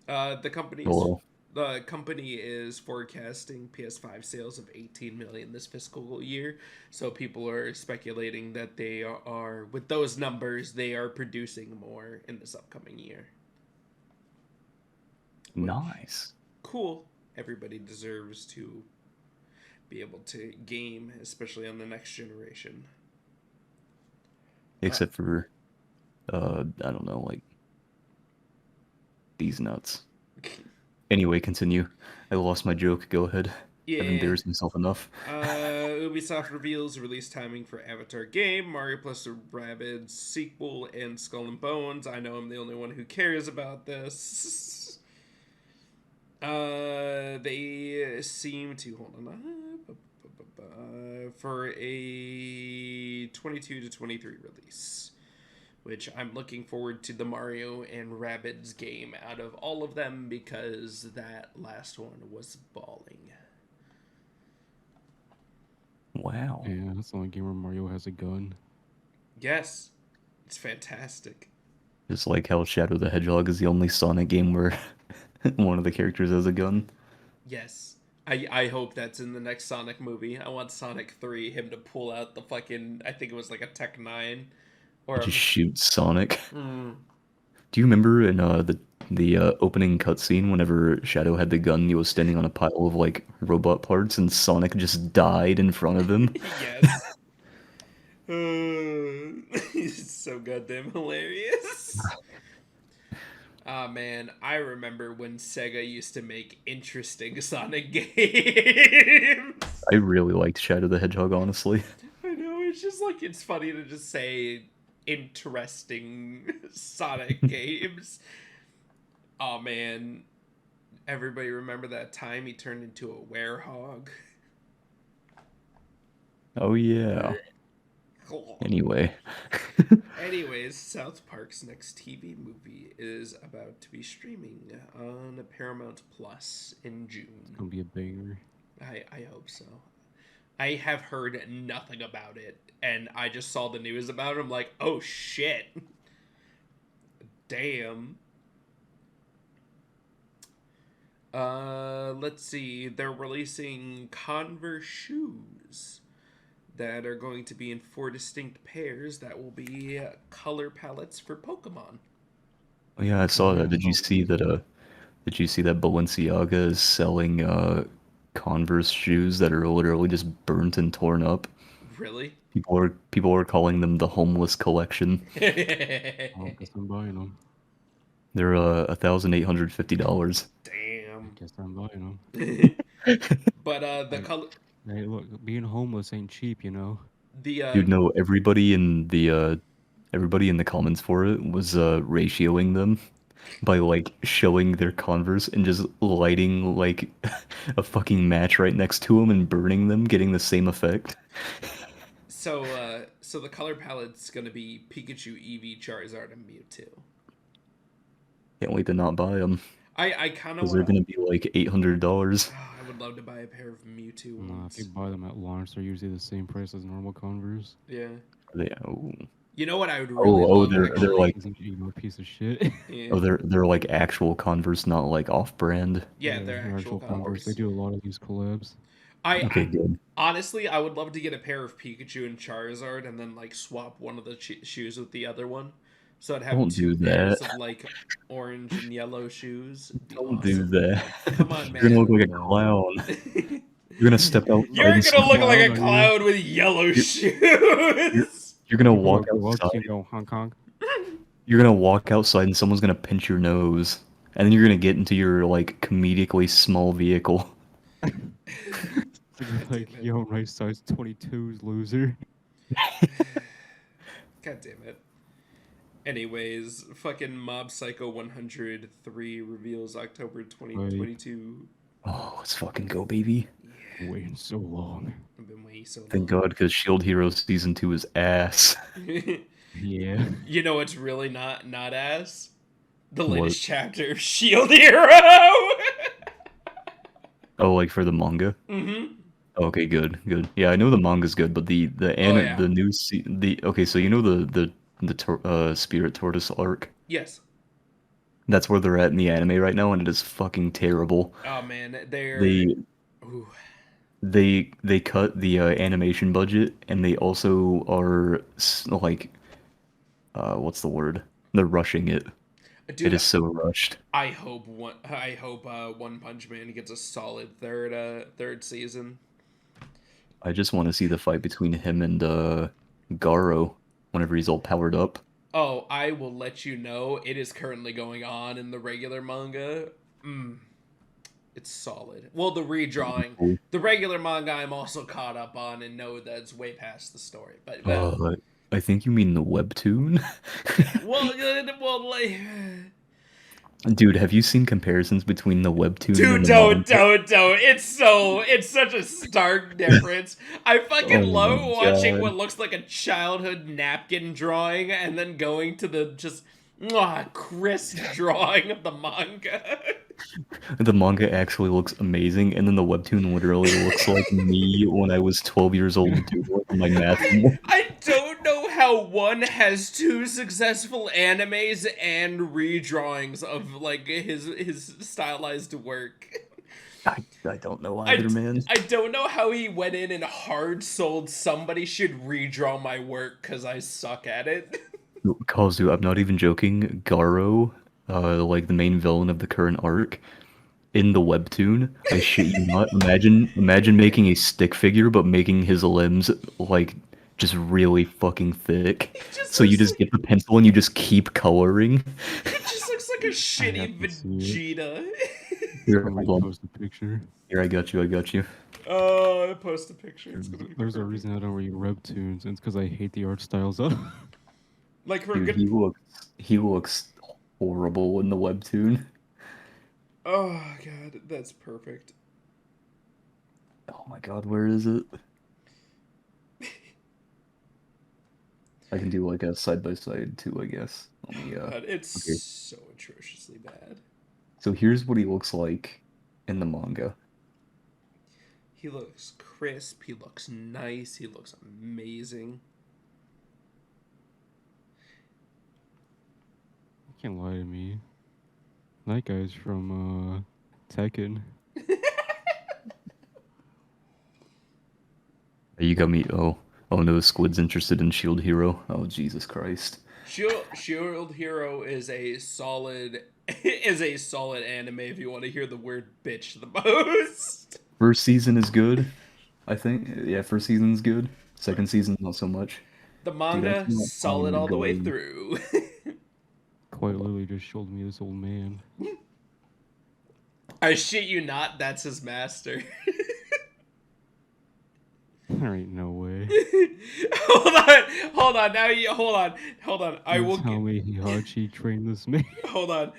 The company's Hello. the company is forecasting PS5 sales of 18 million this fiscal year. So people are speculating that they are with those numbers, they are producing more in this upcoming year. Which, Nice. cool. Everybody deserves to be able to game, especially on the next generation. Except for I don't know, like these nuts. Anyway, continue. I lost my joke. Go ahead. I've Yeah. embarrassed myself enough. Ubisoft reveals release timing for Avatar game, Mario plus Rabbids sequel, and Skull and Bones. I know I'm the only one who cares about this. They seem to hold on for a 22 to 23 release, which I'm looking forward to the Mario and Rabbids game out of all of them because that last one was balling. Wow. Yeah, that's the only game where Mario has a gun. Yes, it's fantastic. Just like how Shadow the Hedgehog is the only Sonic game where one of the characters has a gun. Yes. I hope that's in the next Sonic movie. I want Sonic 3, him to pull out the fucking, I think it was like a Tech 9. Or Just a. shoot Sonic. Mm. Do you remember in the opening cutscene whenever Shadow had the gun, he was standing on a pile of like robot parts, and Sonic just died in front of him? Yes. He's so goddamn hilarious. Ah, man, I remember when Sega used to make interesting Sonic games. I really liked Shadow the Hedgehog, honestly. I know, it's just like, it's funny to just say interesting Sonic games. Oh, man. Everybody remember that time he turned into a werehog? Oh yeah. Anyway. Anyways, South Park's next TV movie is about to be streaming on Paramount Plus in June. It's gonna be a banger. I hope so. I have heard nothing about it, and I just saw the news about it. I'm like, oh shit. Damn. Let's see. They're releasing Converse shoes that are going to be in 4 distinct pairs that will be color palettes for Pokemon. Oh yeah, I saw Yeah, that. Did you see that Balenciaga is selling Converse shoes that are literally just burnt and torn up? Really? People are calling them the homeless collection. I guess I'm buying them. They're $1,850. Damn. I guess I'm buying them. But the Hey, color, hey, look, being homeless ain't cheap, you know. the Dude, no, everybody in the comments for it was ratioing them by like showing their Converse and just lighting like a fucking match right next to them and burning them, getting the same effect. so the color palette's gonna be Pikachu, Eevee, Charizard, and Mewtwo. Can't wait to not buy them I kind of because they're want to. gonna be like $800. I would love to buy a pair of Mewtwo Nah, if you ones. buy them at launch, they're usually the same price as normal Converse. Yeah. They, oh, You know what I would really Oh, love they're actually? like Isn't you a piece of shit? Yeah, they're like actual Converse, not like off-brand. yeah, Yeah, they're they're actual actual Converse. They Converse. do a lot of these collabs. I Okay, good. honestly, I would love to get a pair of Pikachu and Charizard, and then like swap one of the shoes with the other one, so I'd have Don't two do that. pairs of like orange and yellow shoes. It'd be Don't do awesome. that. Come on, You're gonna man. look like a No. clown. You're gonna step outside You're and gonna someone, look like Clown, a are you? cloud with yellow you're, you're shoes. you're gonna You gonna walk go up to outside. you go Hong Kong? You're gonna walk outside and someone's gonna pinch your nose, and then you're gonna get into your like comedically small vehicle. They'd God be damn like, it. yo, nice size 22s, loser. God damn it. Anyways, fucking Mob Psycho 103 reveals October Like, 2022. Oh, let's fucking go, baby! Yeah, waiting so long. I've been waiting so Thank long. God, because Shield Hero Season 2 is ass. Yeah. You know what's really not ass? The What? latest chapter of Shield Hero. Oh, like for the manga? Mm-hmm. Okay, good, good. Yeah, I know the manga's good, but Oh yeah. the new the okay, so you know the Spirit Tortoise arc? Yes. That's where they're at in the anime right now, and it is fucking terrible. Oh man, they're. They Ooh. they cut the animation budget, and they also are like what's the word? They're rushing it. It Dude, is so rushed. I hope One Punch Man gets a solid third season. I just want to see the fight between him and Garo whenever he's all powered up. Oh, I will let you know. It is currently going on in the regular manga. It's solid. Well, the redrawing. Cool. The regular manga I'm also caught up on and know that it's way past the story. But I think you mean the webtoon. like, Dude, have you seen comparisons between the webtoon dude, and the manga? don't. It's such a stark difference. I fucking Oh my love watching god. what looks like a childhood napkin drawing and then going to the just crisp drawing of the manga. The manga actually looks amazing, and then the webtoon literally looks like me when I was 12 years old doing like my math homework. I don't know how one has two successful animes and redrawings of like his stylized work. I don't know either, man. I don't know how he went in and hard sold somebody should redraw my work because I suck at it. Kazu, I'm not even joking. Garo, like the main villain of the current arc, in the webtoon, I shit you not. Imagine making a stick figure, but making his limbs like just really fucking thick. He just So you looks just get the pencil and you just keep coloring. he just looks like a I shitty have to see it. Vegeta. Here, Let me hold on. post a picture. Here, I got you. I got you. Oh, I post a picture. It's gonna be There's a perfect. reason I don't read webtoons, and it's because I hate the art styles of. Like for a Dude, good. he looks horrible in the webtoon. Oh god, that's perfect. Oh my god, where is it? I can do like a side by side too, I guess. Let me, God, it's okay. so atrociously bad. So here's what he looks like in the manga. He looks crisp. He looks nice. He looks amazing. You can't lie to me. That guy's from Tekken. You got me. Oh no, Squid's interested in Shield Hero. Oh Jesus Christ. Shield Hero is a solid anime if you want to hear the word bitch the most. First season is good, I think. Yeah, first season's good. Second season, not so much. The Dude, I manga cannot solid find the all the way going. through. Quite literally just showed me this old man. I shit you not, that's his master. There ain't no way. hold on. Now you hold on. I Don't will tell me Hihachi trained this man. hold on.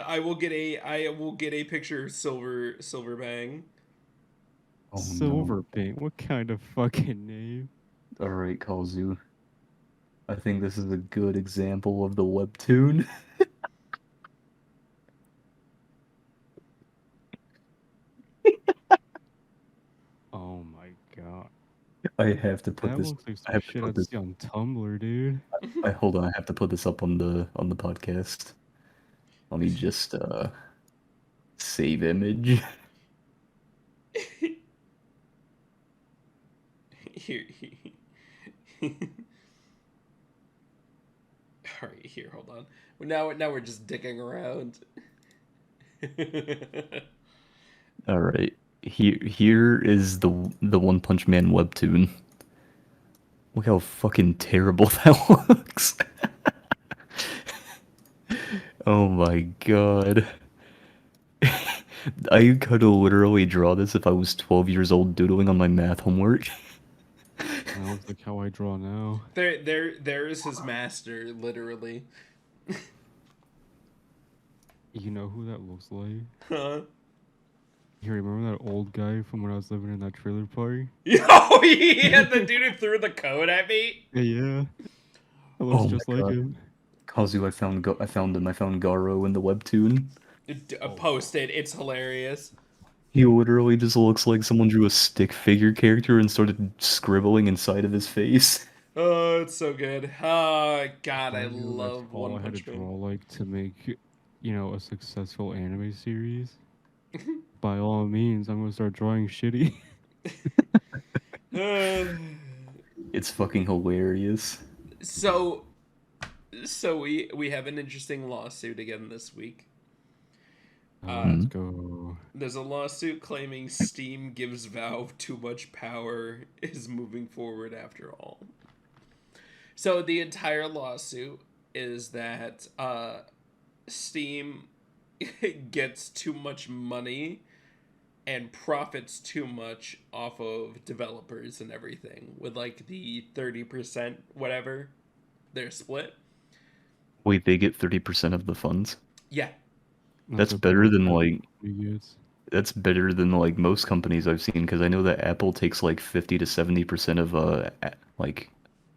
I will get a picture of Silver Bang. Oh Silver Paint. What kind of fucking name? no. Alright, Kazu. I think this is a good example of the webtoon. Oh my god. I have to put That this. looks like I some have to shit put I'd this. see on Tumblr, dude. I hold on. I have to put this up on the podcast. Let me just save image. Here. All right, here. Hold on. Now we're just dicking around. All right. Here is the One Punch Man webtoon. Look how fucking terrible that looks. Oh my god. I could literally draw this if I was 12 years old doodling on my math homework. That looks like how I draw now. There is his master, literally. You know who that looks like? Huh? You remember that old guy from when I was living in that trailer park? Oh yeah, the dude who threw the code at me. Yeah. It looks Oh my just like god. him. Kazu, I found him. I found Garo in the webtoon. Posted. It's hilarious. He literally just looks like someone drew a stick figure character and started scribbling inside of his face. Oh, it's so good. Oh God, I I knew that's love all One I had to Punch Man. draw like to make, a successful anime series. By all means, I'm gonna start drawing shitty. It's fucking hilarious. so we have an interesting lawsuit again this week. Let's go. There's a lawsuit claiming Steam gives Valve too much power, is moving forward after all. So the entire lawsuit is that Steam gets too much money and profits too much off of developers and everything, with like the 30% whatever their split. Wait, they get 30% of the funds? Yeah. That's That's what pretty better much than every like company gets. that's better than like most companies I've seen because I know that Apple takes like 50 to 70% of like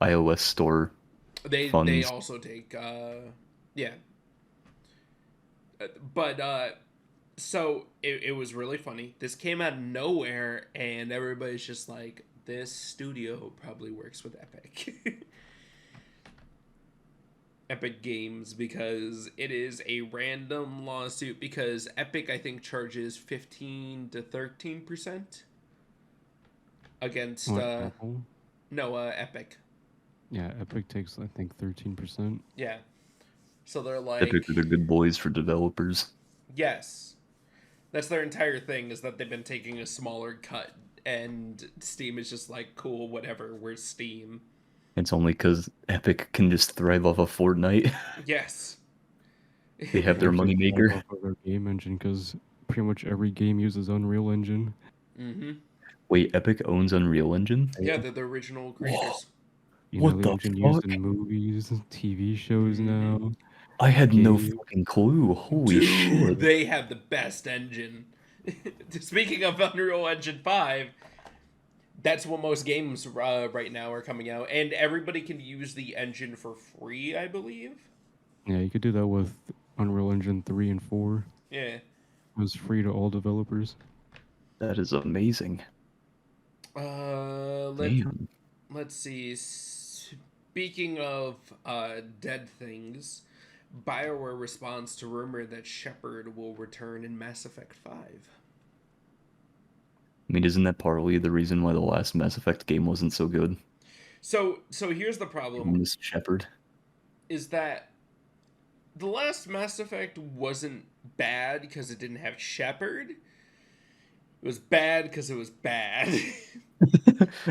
iOS store They funds. also take yeah. But so it was really funny. This came out of nowhere and everybody's just like, this studio probably works with Epic. Epic Games, because it is a random lawsuit because Epic I think charges 15 to 13% against What, Apple? no Epic. Yeah, Epic takes I think 13%. Yeah. So they're Epic like, are the good boys for developers. yes. That's their entire thing, is that they've been taking a smaller cut and Steam is just like, cool, whatever, we're Steam. It's only because Epic can just thrive off of Fortnite. Yes. They have They their actually thrive moneymaker. off of their game engine because pretty much every game uses Unreal Engine. Mm-hmm. Wait, Epic owns Unreal Engine? Yeah, they're the original creators. What The the engine used fuck? in movies, TV shows Mm-hmm. now, I had no games. fucking clue. Holy Dude, shit. they have the best engine. Speaking of Unreal Engine 5, that's what most games right now are coming out. And everybody can use the engine for free, I believe. Yeah, you could do that with Unreal Engine 3 and 4. Yeah. It was free to all developers. That is amazing. Uh, let, Damn. let's see. Speaking of dead things, BioWare responds to rumor that Shepard will return in Mass Effect 5. I mean, isn't that partly the reason why the last Mass Effect game wasn't so good? So here's the problem, Miss Shepard. is that the last Mass Effect wasn't bad because it didn't have Shepard. It was bad because it was bad.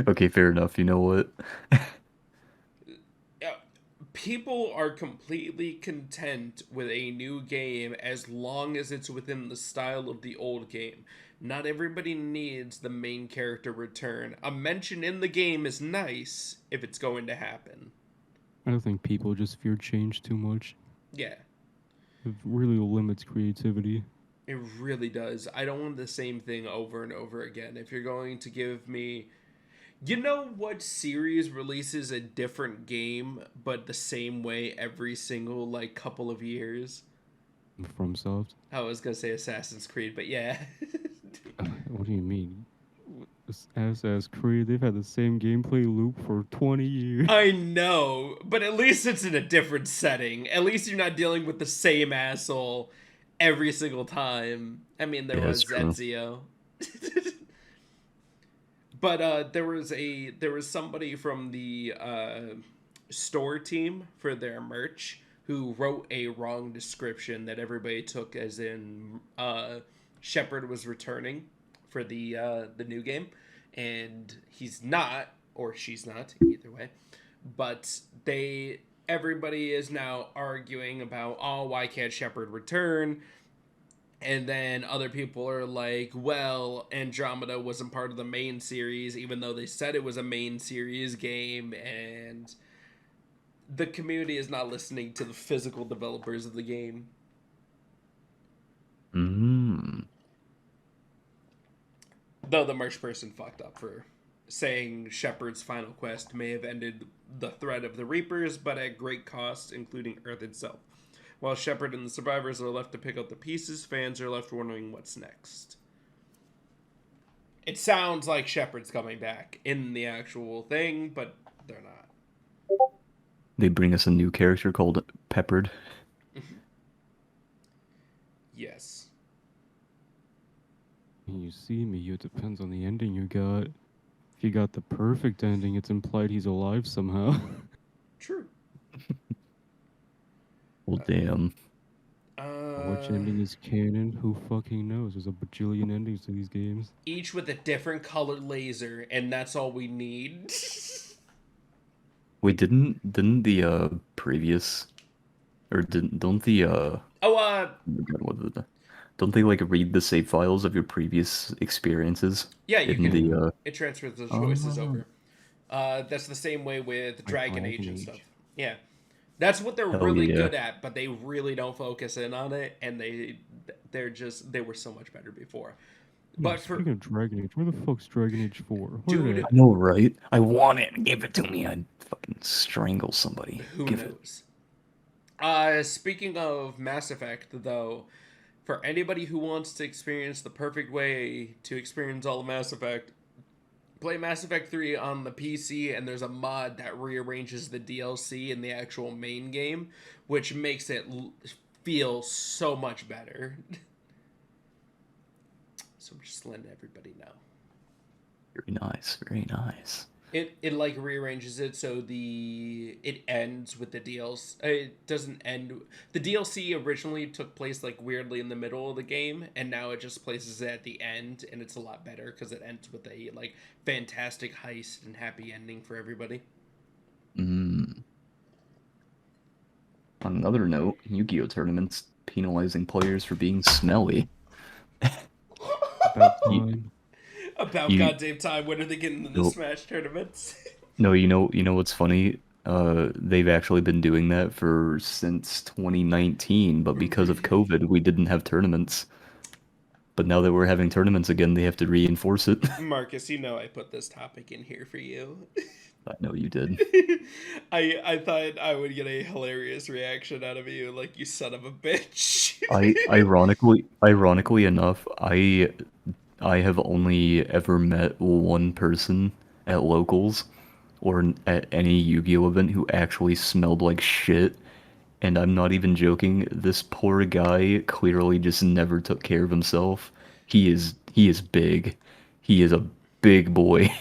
Okay, fair enough. You know what? People are completely content with a new game as long as it's within the style of the old game. Not everybody needs the main character return. A mention in the game is nice if it's going to happen. I don't think people just fear change too much. Yeah, It really limits creativity. it really does. I don't want the same thing over and over again. If you're going to give me, you know what series releases a different game but the same way every single like couple of years? FromSoft. I was gonna say Assassin's Creed, but yeah. What do you mean? Assassin's Creed, they've had the same gameplay loop for 20 years. I know, but at least it's in a different setting. At least you're not dealing with the same asshole every single time. I mean, there Yeah, it's was true. Ezio. But there was somebody from the store team for their merch who wrote a wrong description that everybody took as in Shepard was returning for the new game, and he's not, or she's not, either way. But everybody is now arguing about, oh, why can't Shepard return? And then other people are like, well, Andromeda wasn't part of the main series, even though they said it was a main series game, and the community is not listening to the physical developers of the game. Mm. Though the merch person fucked up for saying Shepard's final quest may have ended the threat of the Reapers, but at great cost, including Earth itself. While Shepard and the survivors are left to pick up the pieces, fans are left wondering what's next. It sounds like Shepard's coming back in the actual thing, but they're not. They bring us a new character called Peppered. Yes. You see me, it depends on the ending you got. If you got the perfect ending, it's implied he's alive somehow. True. Well, damn. Which ending is canon? Who fucking knows? There's a bajillion endings to these games. Each with a different colored laser, and that's all we need. Wait, didn't the previous, or don't the oh, don't they like read the save files of your previous experiences yeah, you in can. the It transfers the choices Oh. over. That's the same way with Like Dragon Dragon Age and Age. stuff. Yeah, that's what they're Hell really yeah. good at, but they really don't focus in on it, and they were so much better before. Yeah, But for speaking of Dragon Age, where the fuck's Dragon Age 4? Where dude, it I at? know, right? I want it. Give it to me. I'd fucking strangle somebody. who Give it. knows? Speaking of Mass Effect, though, for anybody who wants to experience the perfect way to experience all of Mass Effect, play Mass Effect 3 on the PC, and there's a mod that rearranges the DLC in the actual main game, which makes it feel so much better. So I'm just letting everybody know. Very nice. Very nice. It like rearranges it so it ends with the DLC. It doesn't end. The DLC originally took place like weirdly in the middle of the game, and now it just places it at the end, and it's a lot better because it ends with a like fantastic heist and happy ending for everybody. Mm. On another note, Yu-Gi-Oh tournaments penalizing players for being smelly. About You, time. About you, goddamn time. When are they getting into no, Smash tournaments? no, you know what's funny? They've actually been doing that for since 2019, but because of Really? COVID, we didn't have tournaments. But now that we're having tournaments again, they have to reinforce it. Marcus, you know I put this topic in here for you. I know you did. I thought I would get a hilarious reaction out of you, like you son of a bitch. Ironically enough, I have only ever met one person at locals or at any Yu-Gi-Oh event who actually smelled like shit. And I'm not even joking. This poor guy clearly just never took care of himself. He is big. He is a big boy.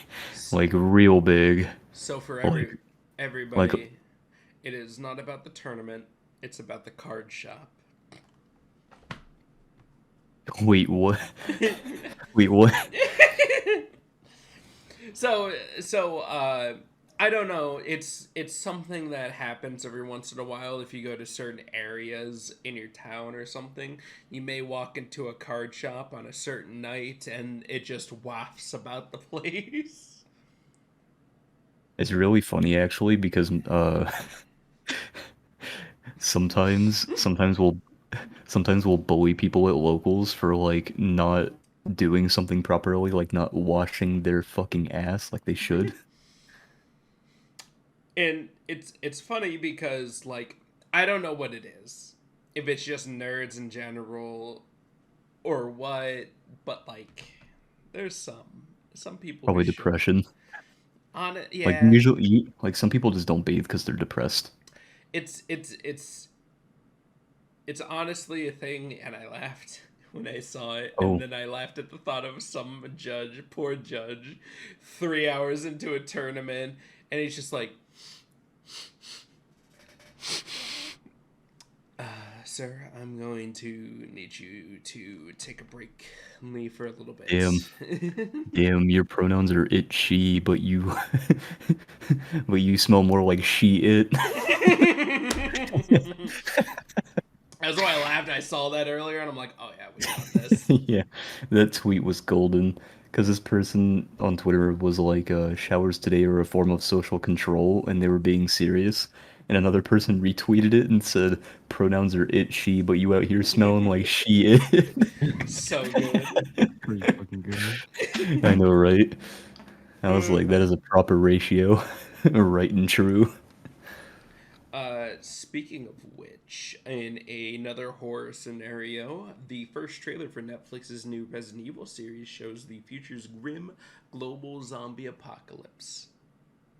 Like real big. So for Like like everybody, it is not about the tournament. It's about the card shop. wait, what? Wait, what? So I don't know. It's something that happens every once in a while. If you go to certain areas in your town or something, you may walk into a card shop on a certain night, and it just wafts about the place. It's really funny actually because sometimes we'll bully people at locals for like not doing something properly, like not washing their fucking ass like they should. And it's funny because like I don't know what it is. If it's just nerds in general or what, but like there's some. Some people Probably wish. depression. On it, Like yeah. usually, like some people just don't bathe because they're depressed. It's it's it's it's honestly a thing, and I laughed when I saw it, and Oh, then I laughed at the thought of some judge, poor judge, 3 hours into a tournament, and he's just like, "Sir, I'm going to need you to take a break, leave for a little damn, bit." damn, your pronouns are it, she, but you, but you smell more like she, it. That's why I laughed. I saw that earlier, and I'm like, "Oh yeah, we got this." Yeah, that tweet was golden because this person on Twitter was like, "Showers today are a form of social control," and they were being serious. And another person retweeted it and said, "Pronouns are it, she, but you out here smelling like she, it." So good. Pretty fucking good. I know, right? I was like, that is a proper ratio, right and true. Speaking of which, in another horror scenario, the first trailer for Netflix's new Resident Evil series shows the future's grim global zombie apocalypse.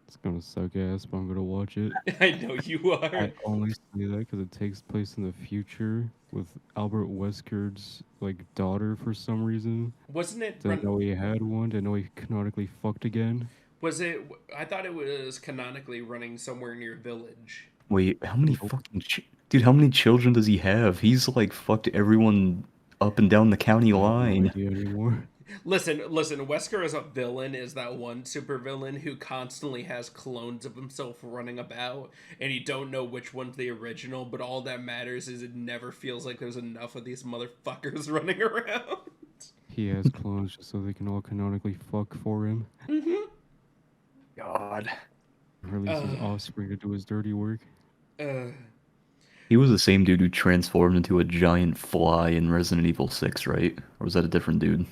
It's gonna suck ass, but I'm gonna watch it. I know you are. I only say that because it takes place in the future with Albert Wesker's like daughter for some reason. Wasn't it Didn't know he had one. Didn't know he canonically fucked again. Was it? I thought it was canonically running somewhere near Village. Wait, how many Nope. fucking dude? How many children does he have? He's like fucked everyone up and down the county I have no line. idea anymore. Listen. Wesker as a villain is that one supervillain who constantly has clones of himself running about, and you don't know which one's the original. But all that matters is it never feels like there's enough of these motherfuckers running around. He has clones just so they can all canonically fuck for him. Mm-hmm. God. Release his offspring to do his dirty work. Uh, He was the same dude who transformed into a giant fly in Resident Evil 6, right? Or was that a different dude?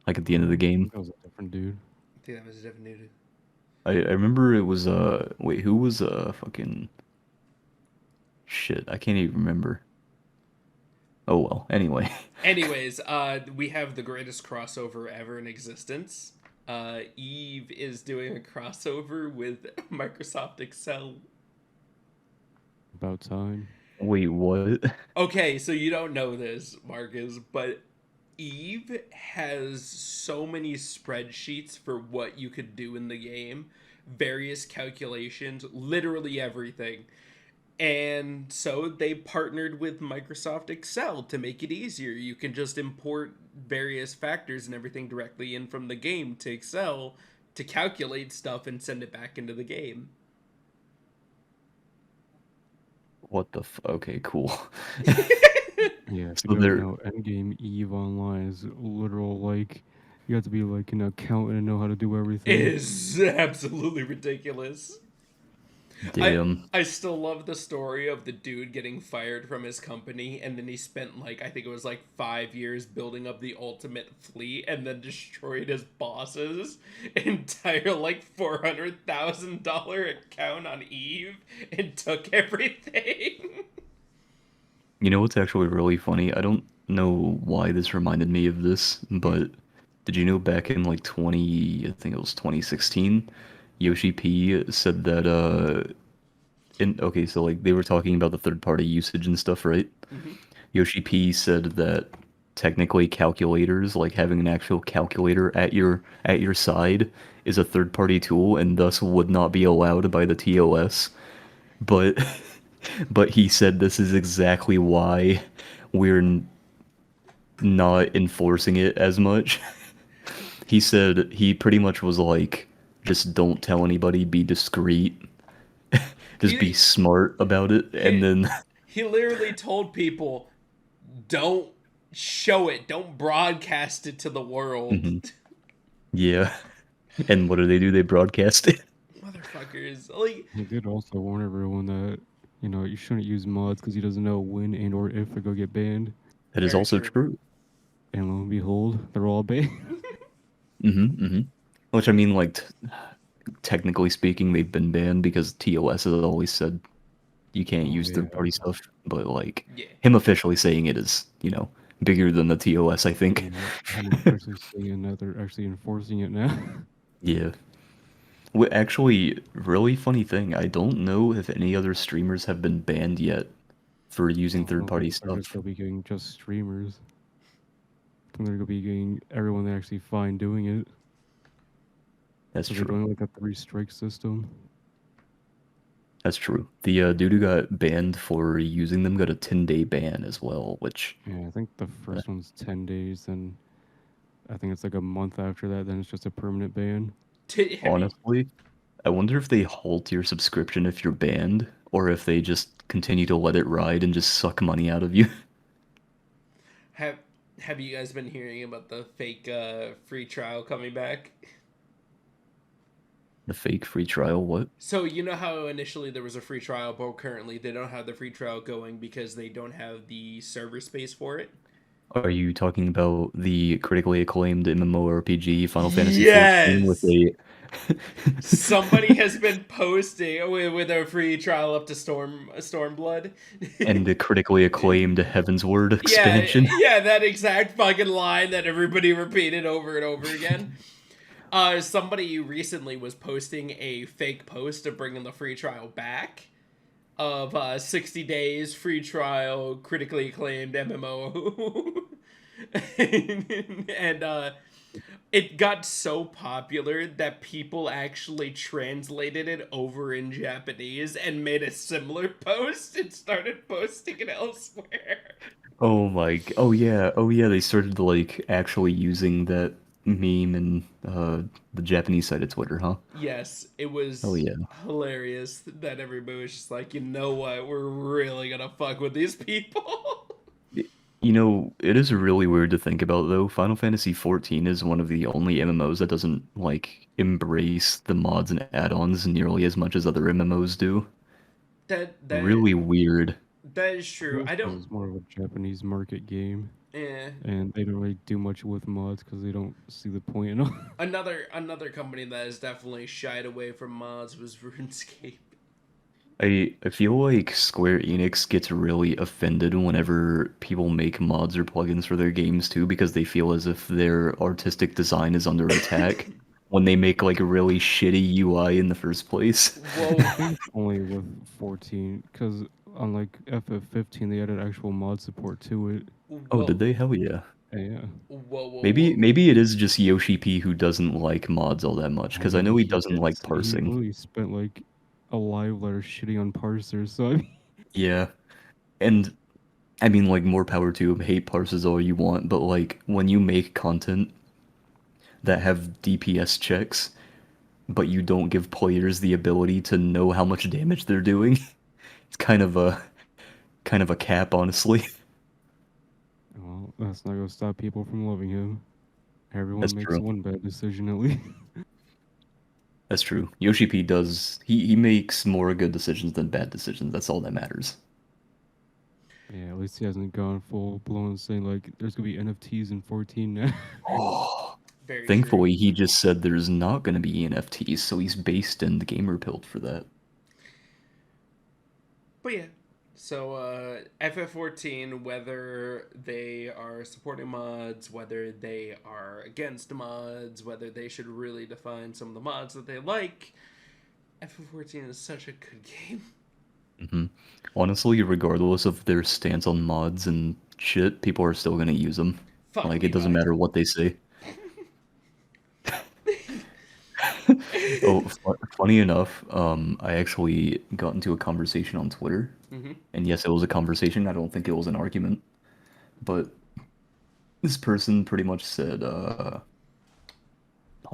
Like at the end of the I game? think that was a different dude. I think that was definitely. I remember it was wait, who was fucking shit, I can't even remember. Oh well, anyway. Anyways, we have the greatest crossover ever in existence. Eve is doing a crossover with Microsoft Excel. About time. Wait, what? Okay, so you don't know this, Marcus, but Eve has so many spreadsheets for what you could do in the game, various calculations, literally everything. And so they partnered with Microsoft Excel to make it easier. You can just import various factors and everything directly in from the game to Excel to calculate stuff and send it back into the game. What the okay, cool. Yeah, if you So don't they're know, Endgame Eve Online is literal like you have to be like an accountant and know how to do It everything. is absolutely ridiculous. I damn. I still love the story of the dude getting fired from his company, and then he spent like I think it was like 5 years building up the ultimate fleet, and then destroyed his boss's entire like $400,000 account on Eve and took everything. You know what's actually really funny? I don't know why this reminded me of this, but did you know back in like 20, I think it was 2016, Yoshi P said that okay, so like they were talking about the third party usage and stuff, right? Mm-hmm. Yoshi P said that technically calculators, like having an actual calculator at your side, is a third party tool and thus would not be allowed by the TOS. But but he said this is exactly why we're not enforcing it as much. He said he pretty much was like, just don't tell anybody, be discreet, just be He smart about it, and he then he literally told people, "Don't show it, don't broadcast it to the world." Mhm. Yeah. And what do? They broadcast it. Motherfuckers, like He did also warn everyone that you shouldn't use mods because he doesn't know when and or if they'll get banned. That is very also true. true. And lo and behold, they're all banned. Which I mean, like, technically speaking, they've been banned because TOS has always said you can't Oh use yeah, third party stuff. But like, Yeah. him officially saying it is, bigger than the TOS, I think. Yeah, 100% seeing that they're actually enforcing it now. Yeah. Actually, really funny thing, I don't know if any other streamers have been banned yet for using Oh, I don't third-party think they're just stuff. gonna be getting just streamers. I think they're gonna be getting everyone they actually find doing it. That's Because they're true. doing like a 3-strike system. That's true. The dude who got banned for using them got a 10-day ban as well, which Yeah, I think the uh, first one's 10 days, and I think it's like a month after that, then it's just a permanent ban. Have you honestly, I wonder if they halt your subscription if you're banned, or if they just continue to let it ride and just suck money out of you. have have you guys been hearing about the fake free trial coming back? The fake free trial, what? So you know how initially there was a free trial, but currently they don't have the free trial going because they don't have the server space for it. Are you talking about the critically acclaimed MMORPG Final Fantasy 14 with Yes. a Somebody has been posting with a free trial up to Stormblood. and the critically acclaimed Heavensward Yeah, expansion? yeah, that exact fucking line that everybody repeated over and over again. Somebody recently was posting a fake post of bringing the free trial back of 60 days free trial critically acclaimed MMO. And it got so popular that people actually translated it over in Japanese and made a similar post and started posting it elsewhere. Oh my, oh yeah, they started like actually using that meme in the Japanese side of Twitter, huh? Yes, it Oh was yeah. hilarious that everybody was just like, you know what, we're really gonna fuck with these people. You know, it is really weird to think about though. Final Fantasy 14 is one of the only MMOs that doesn't like embrace the mods and add-ons nearly as much as other MMOs do. That Really weird. that is true. Because I don't. it's more of a Japanese market game, Eh. and they don't really do much with mods because they don't see the point in it. Another company that has definitely shied away from mods was RuneScape. I feel like Square Enix gets really offended whenever people make mods or plugins for their games too, because they feel as if their artistic design is under attack when they make like a really shitty UI in the first place. I Whoa, think it's only with 14, because on like FF15 they added actual mod support to it. Oh, did whoa, they? Hell yeah. And yeah, Maybe it is just Yoshi P who doesn't like mods all that much, I because I mean know he he doesn't did. like He parsing. literally spent like a live letter shitting on parsers. So I mean, Yeah. And I mean, like, more power to him, hate parses all you want, but like, when you make content that have DPS checks, but you don't give players the ability to know how much damage they're doing, it's kind of a cap, honestly. well, that's not gonna stop people from loving him. Everyone That's makes true. one bad decision at least. That's true. Yoshi P does he makes more good decisions than bad decisions. That's all that matters. Yeah, at least he hasn't gone full blown saying like there's gonna be NFTs in 14 now. Oh, very true. thankfully he just said there's not going to be NFTs, so he's based in the gamer build for that. But yeah, so FF14, whether they are supporting mods, whether they are against mods, whether they should really define some of the mods that they like, FF14 is such a good game. hmm Honestly, regardless of their stance on mods and shit, people are still gonna use them. Fuck Like, it doesn't Levi. matter what they say. Oh, funny enough, I actually got into a conversation on Twitter, Mm-hmm. and yes, it was a conversation. I don't think it was an argument, but this person pretty much said, "Oh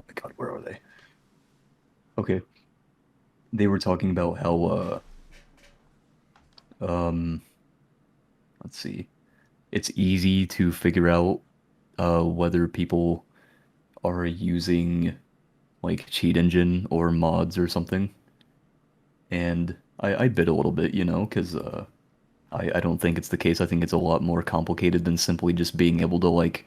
my God, where are they?" Okay, they were talking about how, um, let's see, it's easy to figure out, whether people are using like cheat engine or mods or something. And I bid a little bit, because I don't think it's the case. I think it's a lot more complicated than simply just being able to like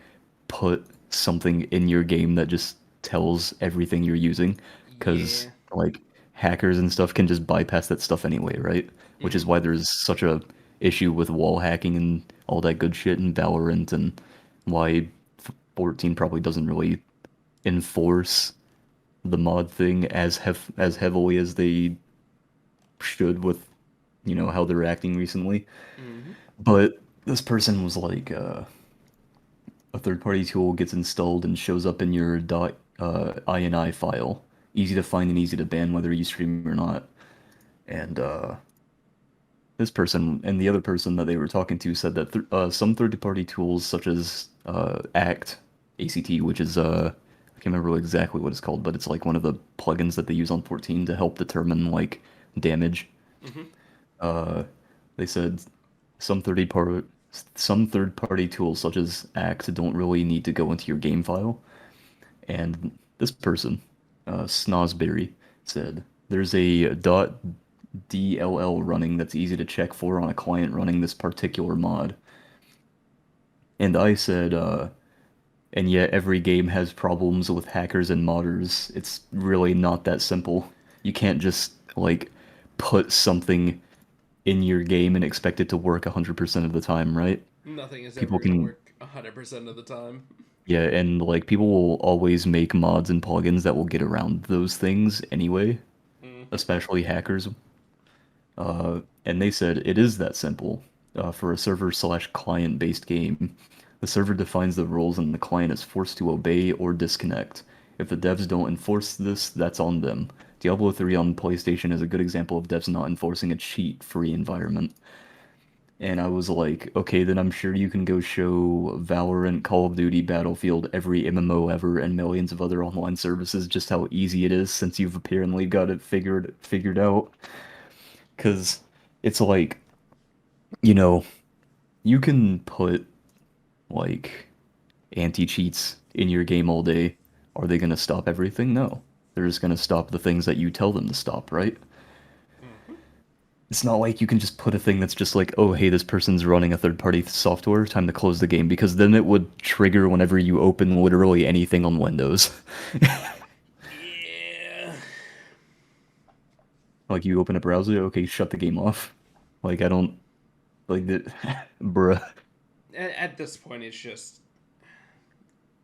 put something in your game that just tells everything you're using. Because Yeah. like hackers and stuff can just bypass that stuff anyway, right? Which is Mm-hmm. why there's such a issue with wall hacking and all that good shit in Valorant, and why 14 probably doesn't really enforce the mod thing as heavily as they should with how they're acting recently. Mm-hmm. But this person was like, a third-party tool gets installed and shows up in your .ini file, easy to find and easy to ban whether you stream or not. And this person and the other person that they were talking to said that some third-party tools such as ACT, which is I can't remember exactly what it's called, but it's like one of the plugins that they use on 14 to help determine like damage. Mm-hmm. Uh, they said some third-party tools such as ACT don't really need to go into your game file. And this person, Snozberry, said there's a .dll running that's easy to check for on a client running this particular mod. And I said, and yet every game has problems with hackers and modders. It's really not that simple. You can't just like put something in your game and expect it to work 100% of the time, right? Nothing is ever People gonna can, work 100% of the time. yeah, and like people will always make mods and plugins that will get around those things anyway, Mm-hmm. especially hackers. And they said it is that simple. For a server/client based game, the server defines the rules and the client is forced to obey or disconnect. If the devs don't enforce this, that's on them. Diablo 3 on PlayStation is a good example of devs not enforcing a cheat-free environment. And I was like, okay, then I'm sure you can go show Valorant, Call of Duty, Battlefield, every MMO ever, and millions of other online services just how easy it is since you've apparently got it figured out. Because it's like, you know, you can put like anti-cheats in your game all day. Are they going to stop everything? No. They're just going to stop the things that you tell them to stop, right? Mm-hmm. It's not like you can just put a thing that's just like, oh, hey, this person's running a third-party software, time to close the game, because then it would trigger whenever you open literally anything on Windows. Yeah. Like you open a browser, okay, shut the game off. Like I don't like that, bruh. At this point, it's just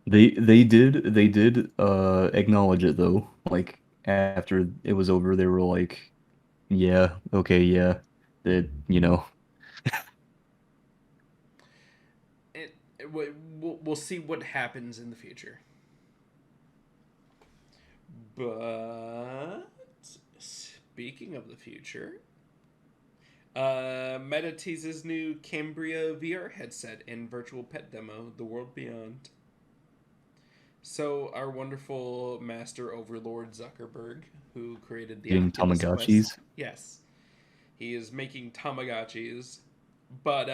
They did acknowledge it though. Like after it was over, they were like, yeah, okay, yeah, that it. We'll see what happens in the future. But speaking of the future, Meta teases new Cambria VR headset in virtual pet demo, The World Beyond. So our wonderful master overlord Zuckerberg, who created the eating Oculus Quest, Tamagotchis. yes, he is making Tamagotchis. But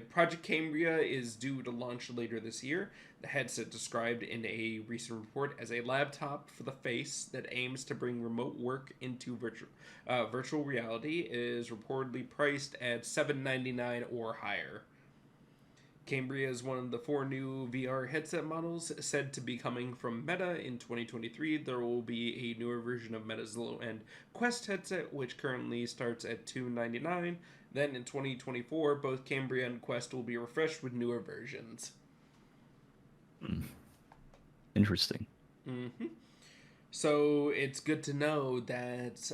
Project Cambria is due to launch later this year. The headset, described in a recent report as a laptop for the face that aims to bring remote work into virtual reality, is reportedly priced at $799 or higher. Cambria is one of the 4 new VR headset models said to be coming from Meta in 2023. There will be a newer version of Meta's low-end Quest headset, which currently starts at $299. Then in 2024, both Cambria and Quest will be refreshed with newer versions. Hmm, interesting. Mm-hmm. So it's good to know that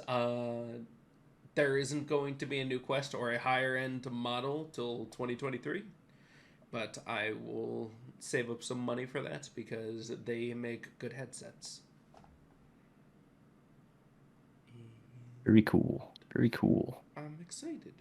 there isn't going to be a new Quest or a higher end model till 2023. But I will save up some money for that because they make good headsets. Very cool. Very cool. I'm excited.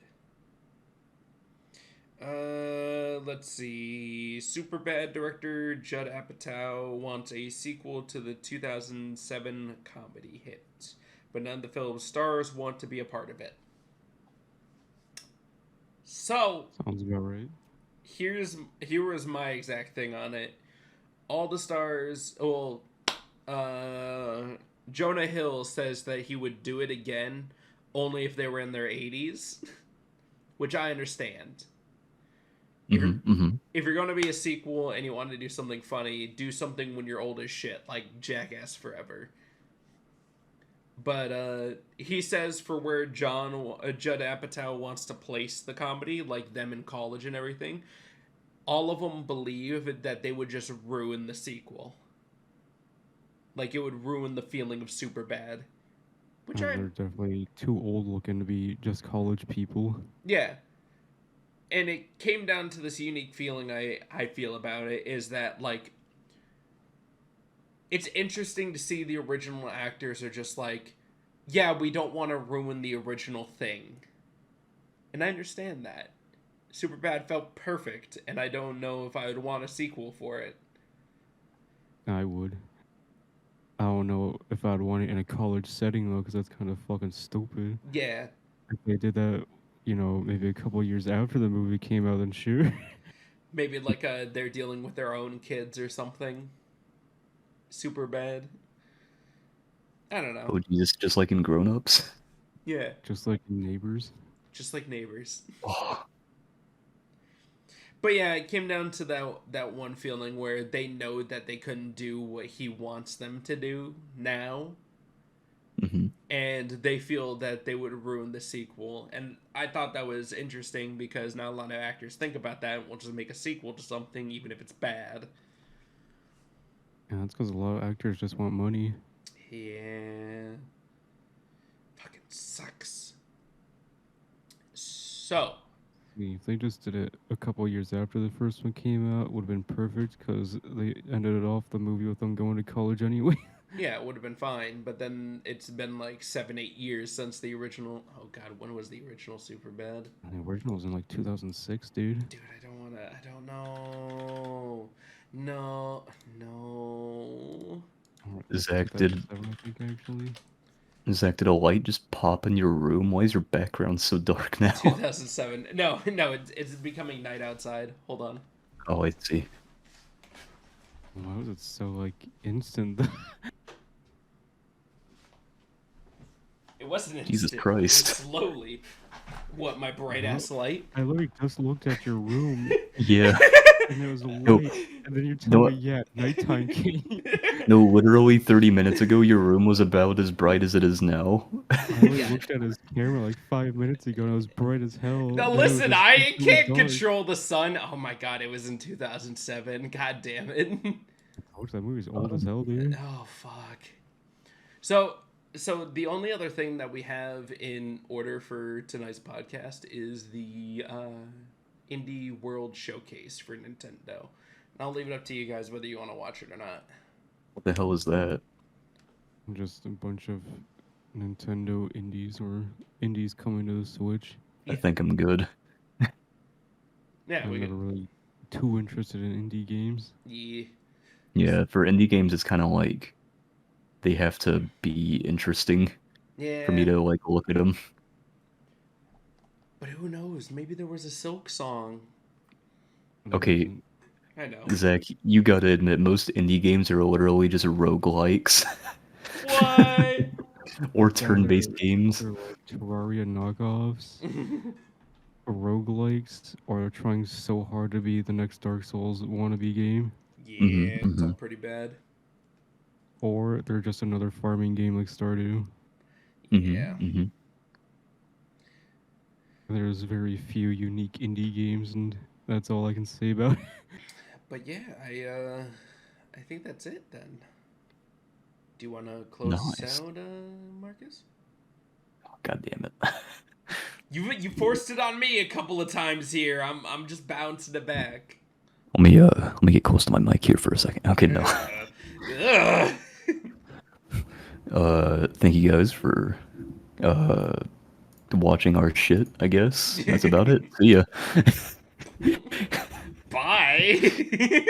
Let's see. Superbad director Judd Apatow wants a sequel to the 2007 comedy hit, but none of the film's stars want to be a part of it. So Sounds about right. here was my exact thing on it. All the stars. Well, uh, Jonah Hill says that he would do it again, only if they were in their 80s, which I understand. If you're Mm-hmm, mm-hmm. if you're going to be a sequel and you want to do something funny, do something when you're old as shit, like Jackass Forever. But he says for where Judd Apatow wants to place the comedy, like them in college and everything, all of them believe that they would just ruin the sequel. Like it would ruin the feeling of Superbad. Which And they're definitely too old looking to be just college people. yeah. And it came down to this unique feeling I feel about it is that like it's interesting to see the original actors are just like, yeah, we don't want to ruin the original thing. And I understand that. Superbad felt perfect, and I don't know if I would want a sequel for it. I would. I don't know if I'd want it in a college setting though, because that's kind of fucking stupid. Yeah, If they did that, maybe a couple years after the movie came out, then sure. maybe like they're dealing with their own kids or something. Superbad. I don't know. Oh Jesus, just like in Grown Ups. Yeah, Just like Neighbors. just like Neighbors. Oh, But yeah, it came down to that one feeling where they know that they couldn't do what he wants them to do now, hmm and they feel that they would ruin the sequel. And I thought that was interesting because not a lot of actors think about that and will just make a sequel to something even if it's bad. Yeah, that's because a lot of actors just want money. Yeah. Fucking sucks. So, If they just did it a couple years after the first one came out, would have been perfect because they ended it off the movie with them going to college anyway. yeah, it would have been fine, but then it's been like 7, 8 years since the original. Oh god, when was the original Superbad? The original was in like 2006, dude. Dude, I don't wanna. I don't know. No, no. Zach, did 2007, I think, actually. Zach, did a light just pop in your room? Why is your background so dark now? 2007. No, no, it's becoming night outside. Hold on. Oh, I see. Why was it so, like, instant? It wasn't instant. Jesus It was Christ. slowly. What, my bright ass light? I literally just looked at your room Yeah. and there was a No, light, and then you no, tell me, yeah, nighttime came. no, literally 30 minutes ago, your room was about as bright as it is now. I literally looked at his camera like 5 minutes ago and it was bright as hell. Now and it was listen, just I completely can't dark. control the sun. Oh my god, it was in 2007. God damn it. I wish that movie's old as hell, dude. Oh fuck. So the only other thing that we have in order for tonight's podcast is the Indie World Showcase for Nintendo. And I'll leave it up to you guys whether you want to watch it or not. What the hell is that? Just a bunch of Nintendo indies or indies coming to the Switch. I Yeah. think I'm good. Yeah, I'm we never can. really too interested in indie games. Yeah. Yeah, for indie games, it's kind of like they have to be interesting Yeah. for me to like look at them. But who knows? Maybe there was a Silk song. There Okay, isn't. I know. Zach, you gotta admit, most indie games are literally just roguelikes What? or Yeah, turn-based games. they're like Terraria knockoffs, or roguelikes, or they're trying so hard to be the next Dark Souls wannabe game, Yeah, it's all mhm. pretty bad. or they're just another farming game like Stardew. Yeah. Mhm. There's very few unique indie games, and that's all I can say about it. But yeah, I think that's it then. Do you want to close Nice. this out, Marcus? God damn it. You forced it on me a couple of times here. I'm just bouncing it back. Let me get close to my mic here for a second. Okay, no. Ugh. Thank you guys for watching our shit, I guess. That's about it. See ya. Bye.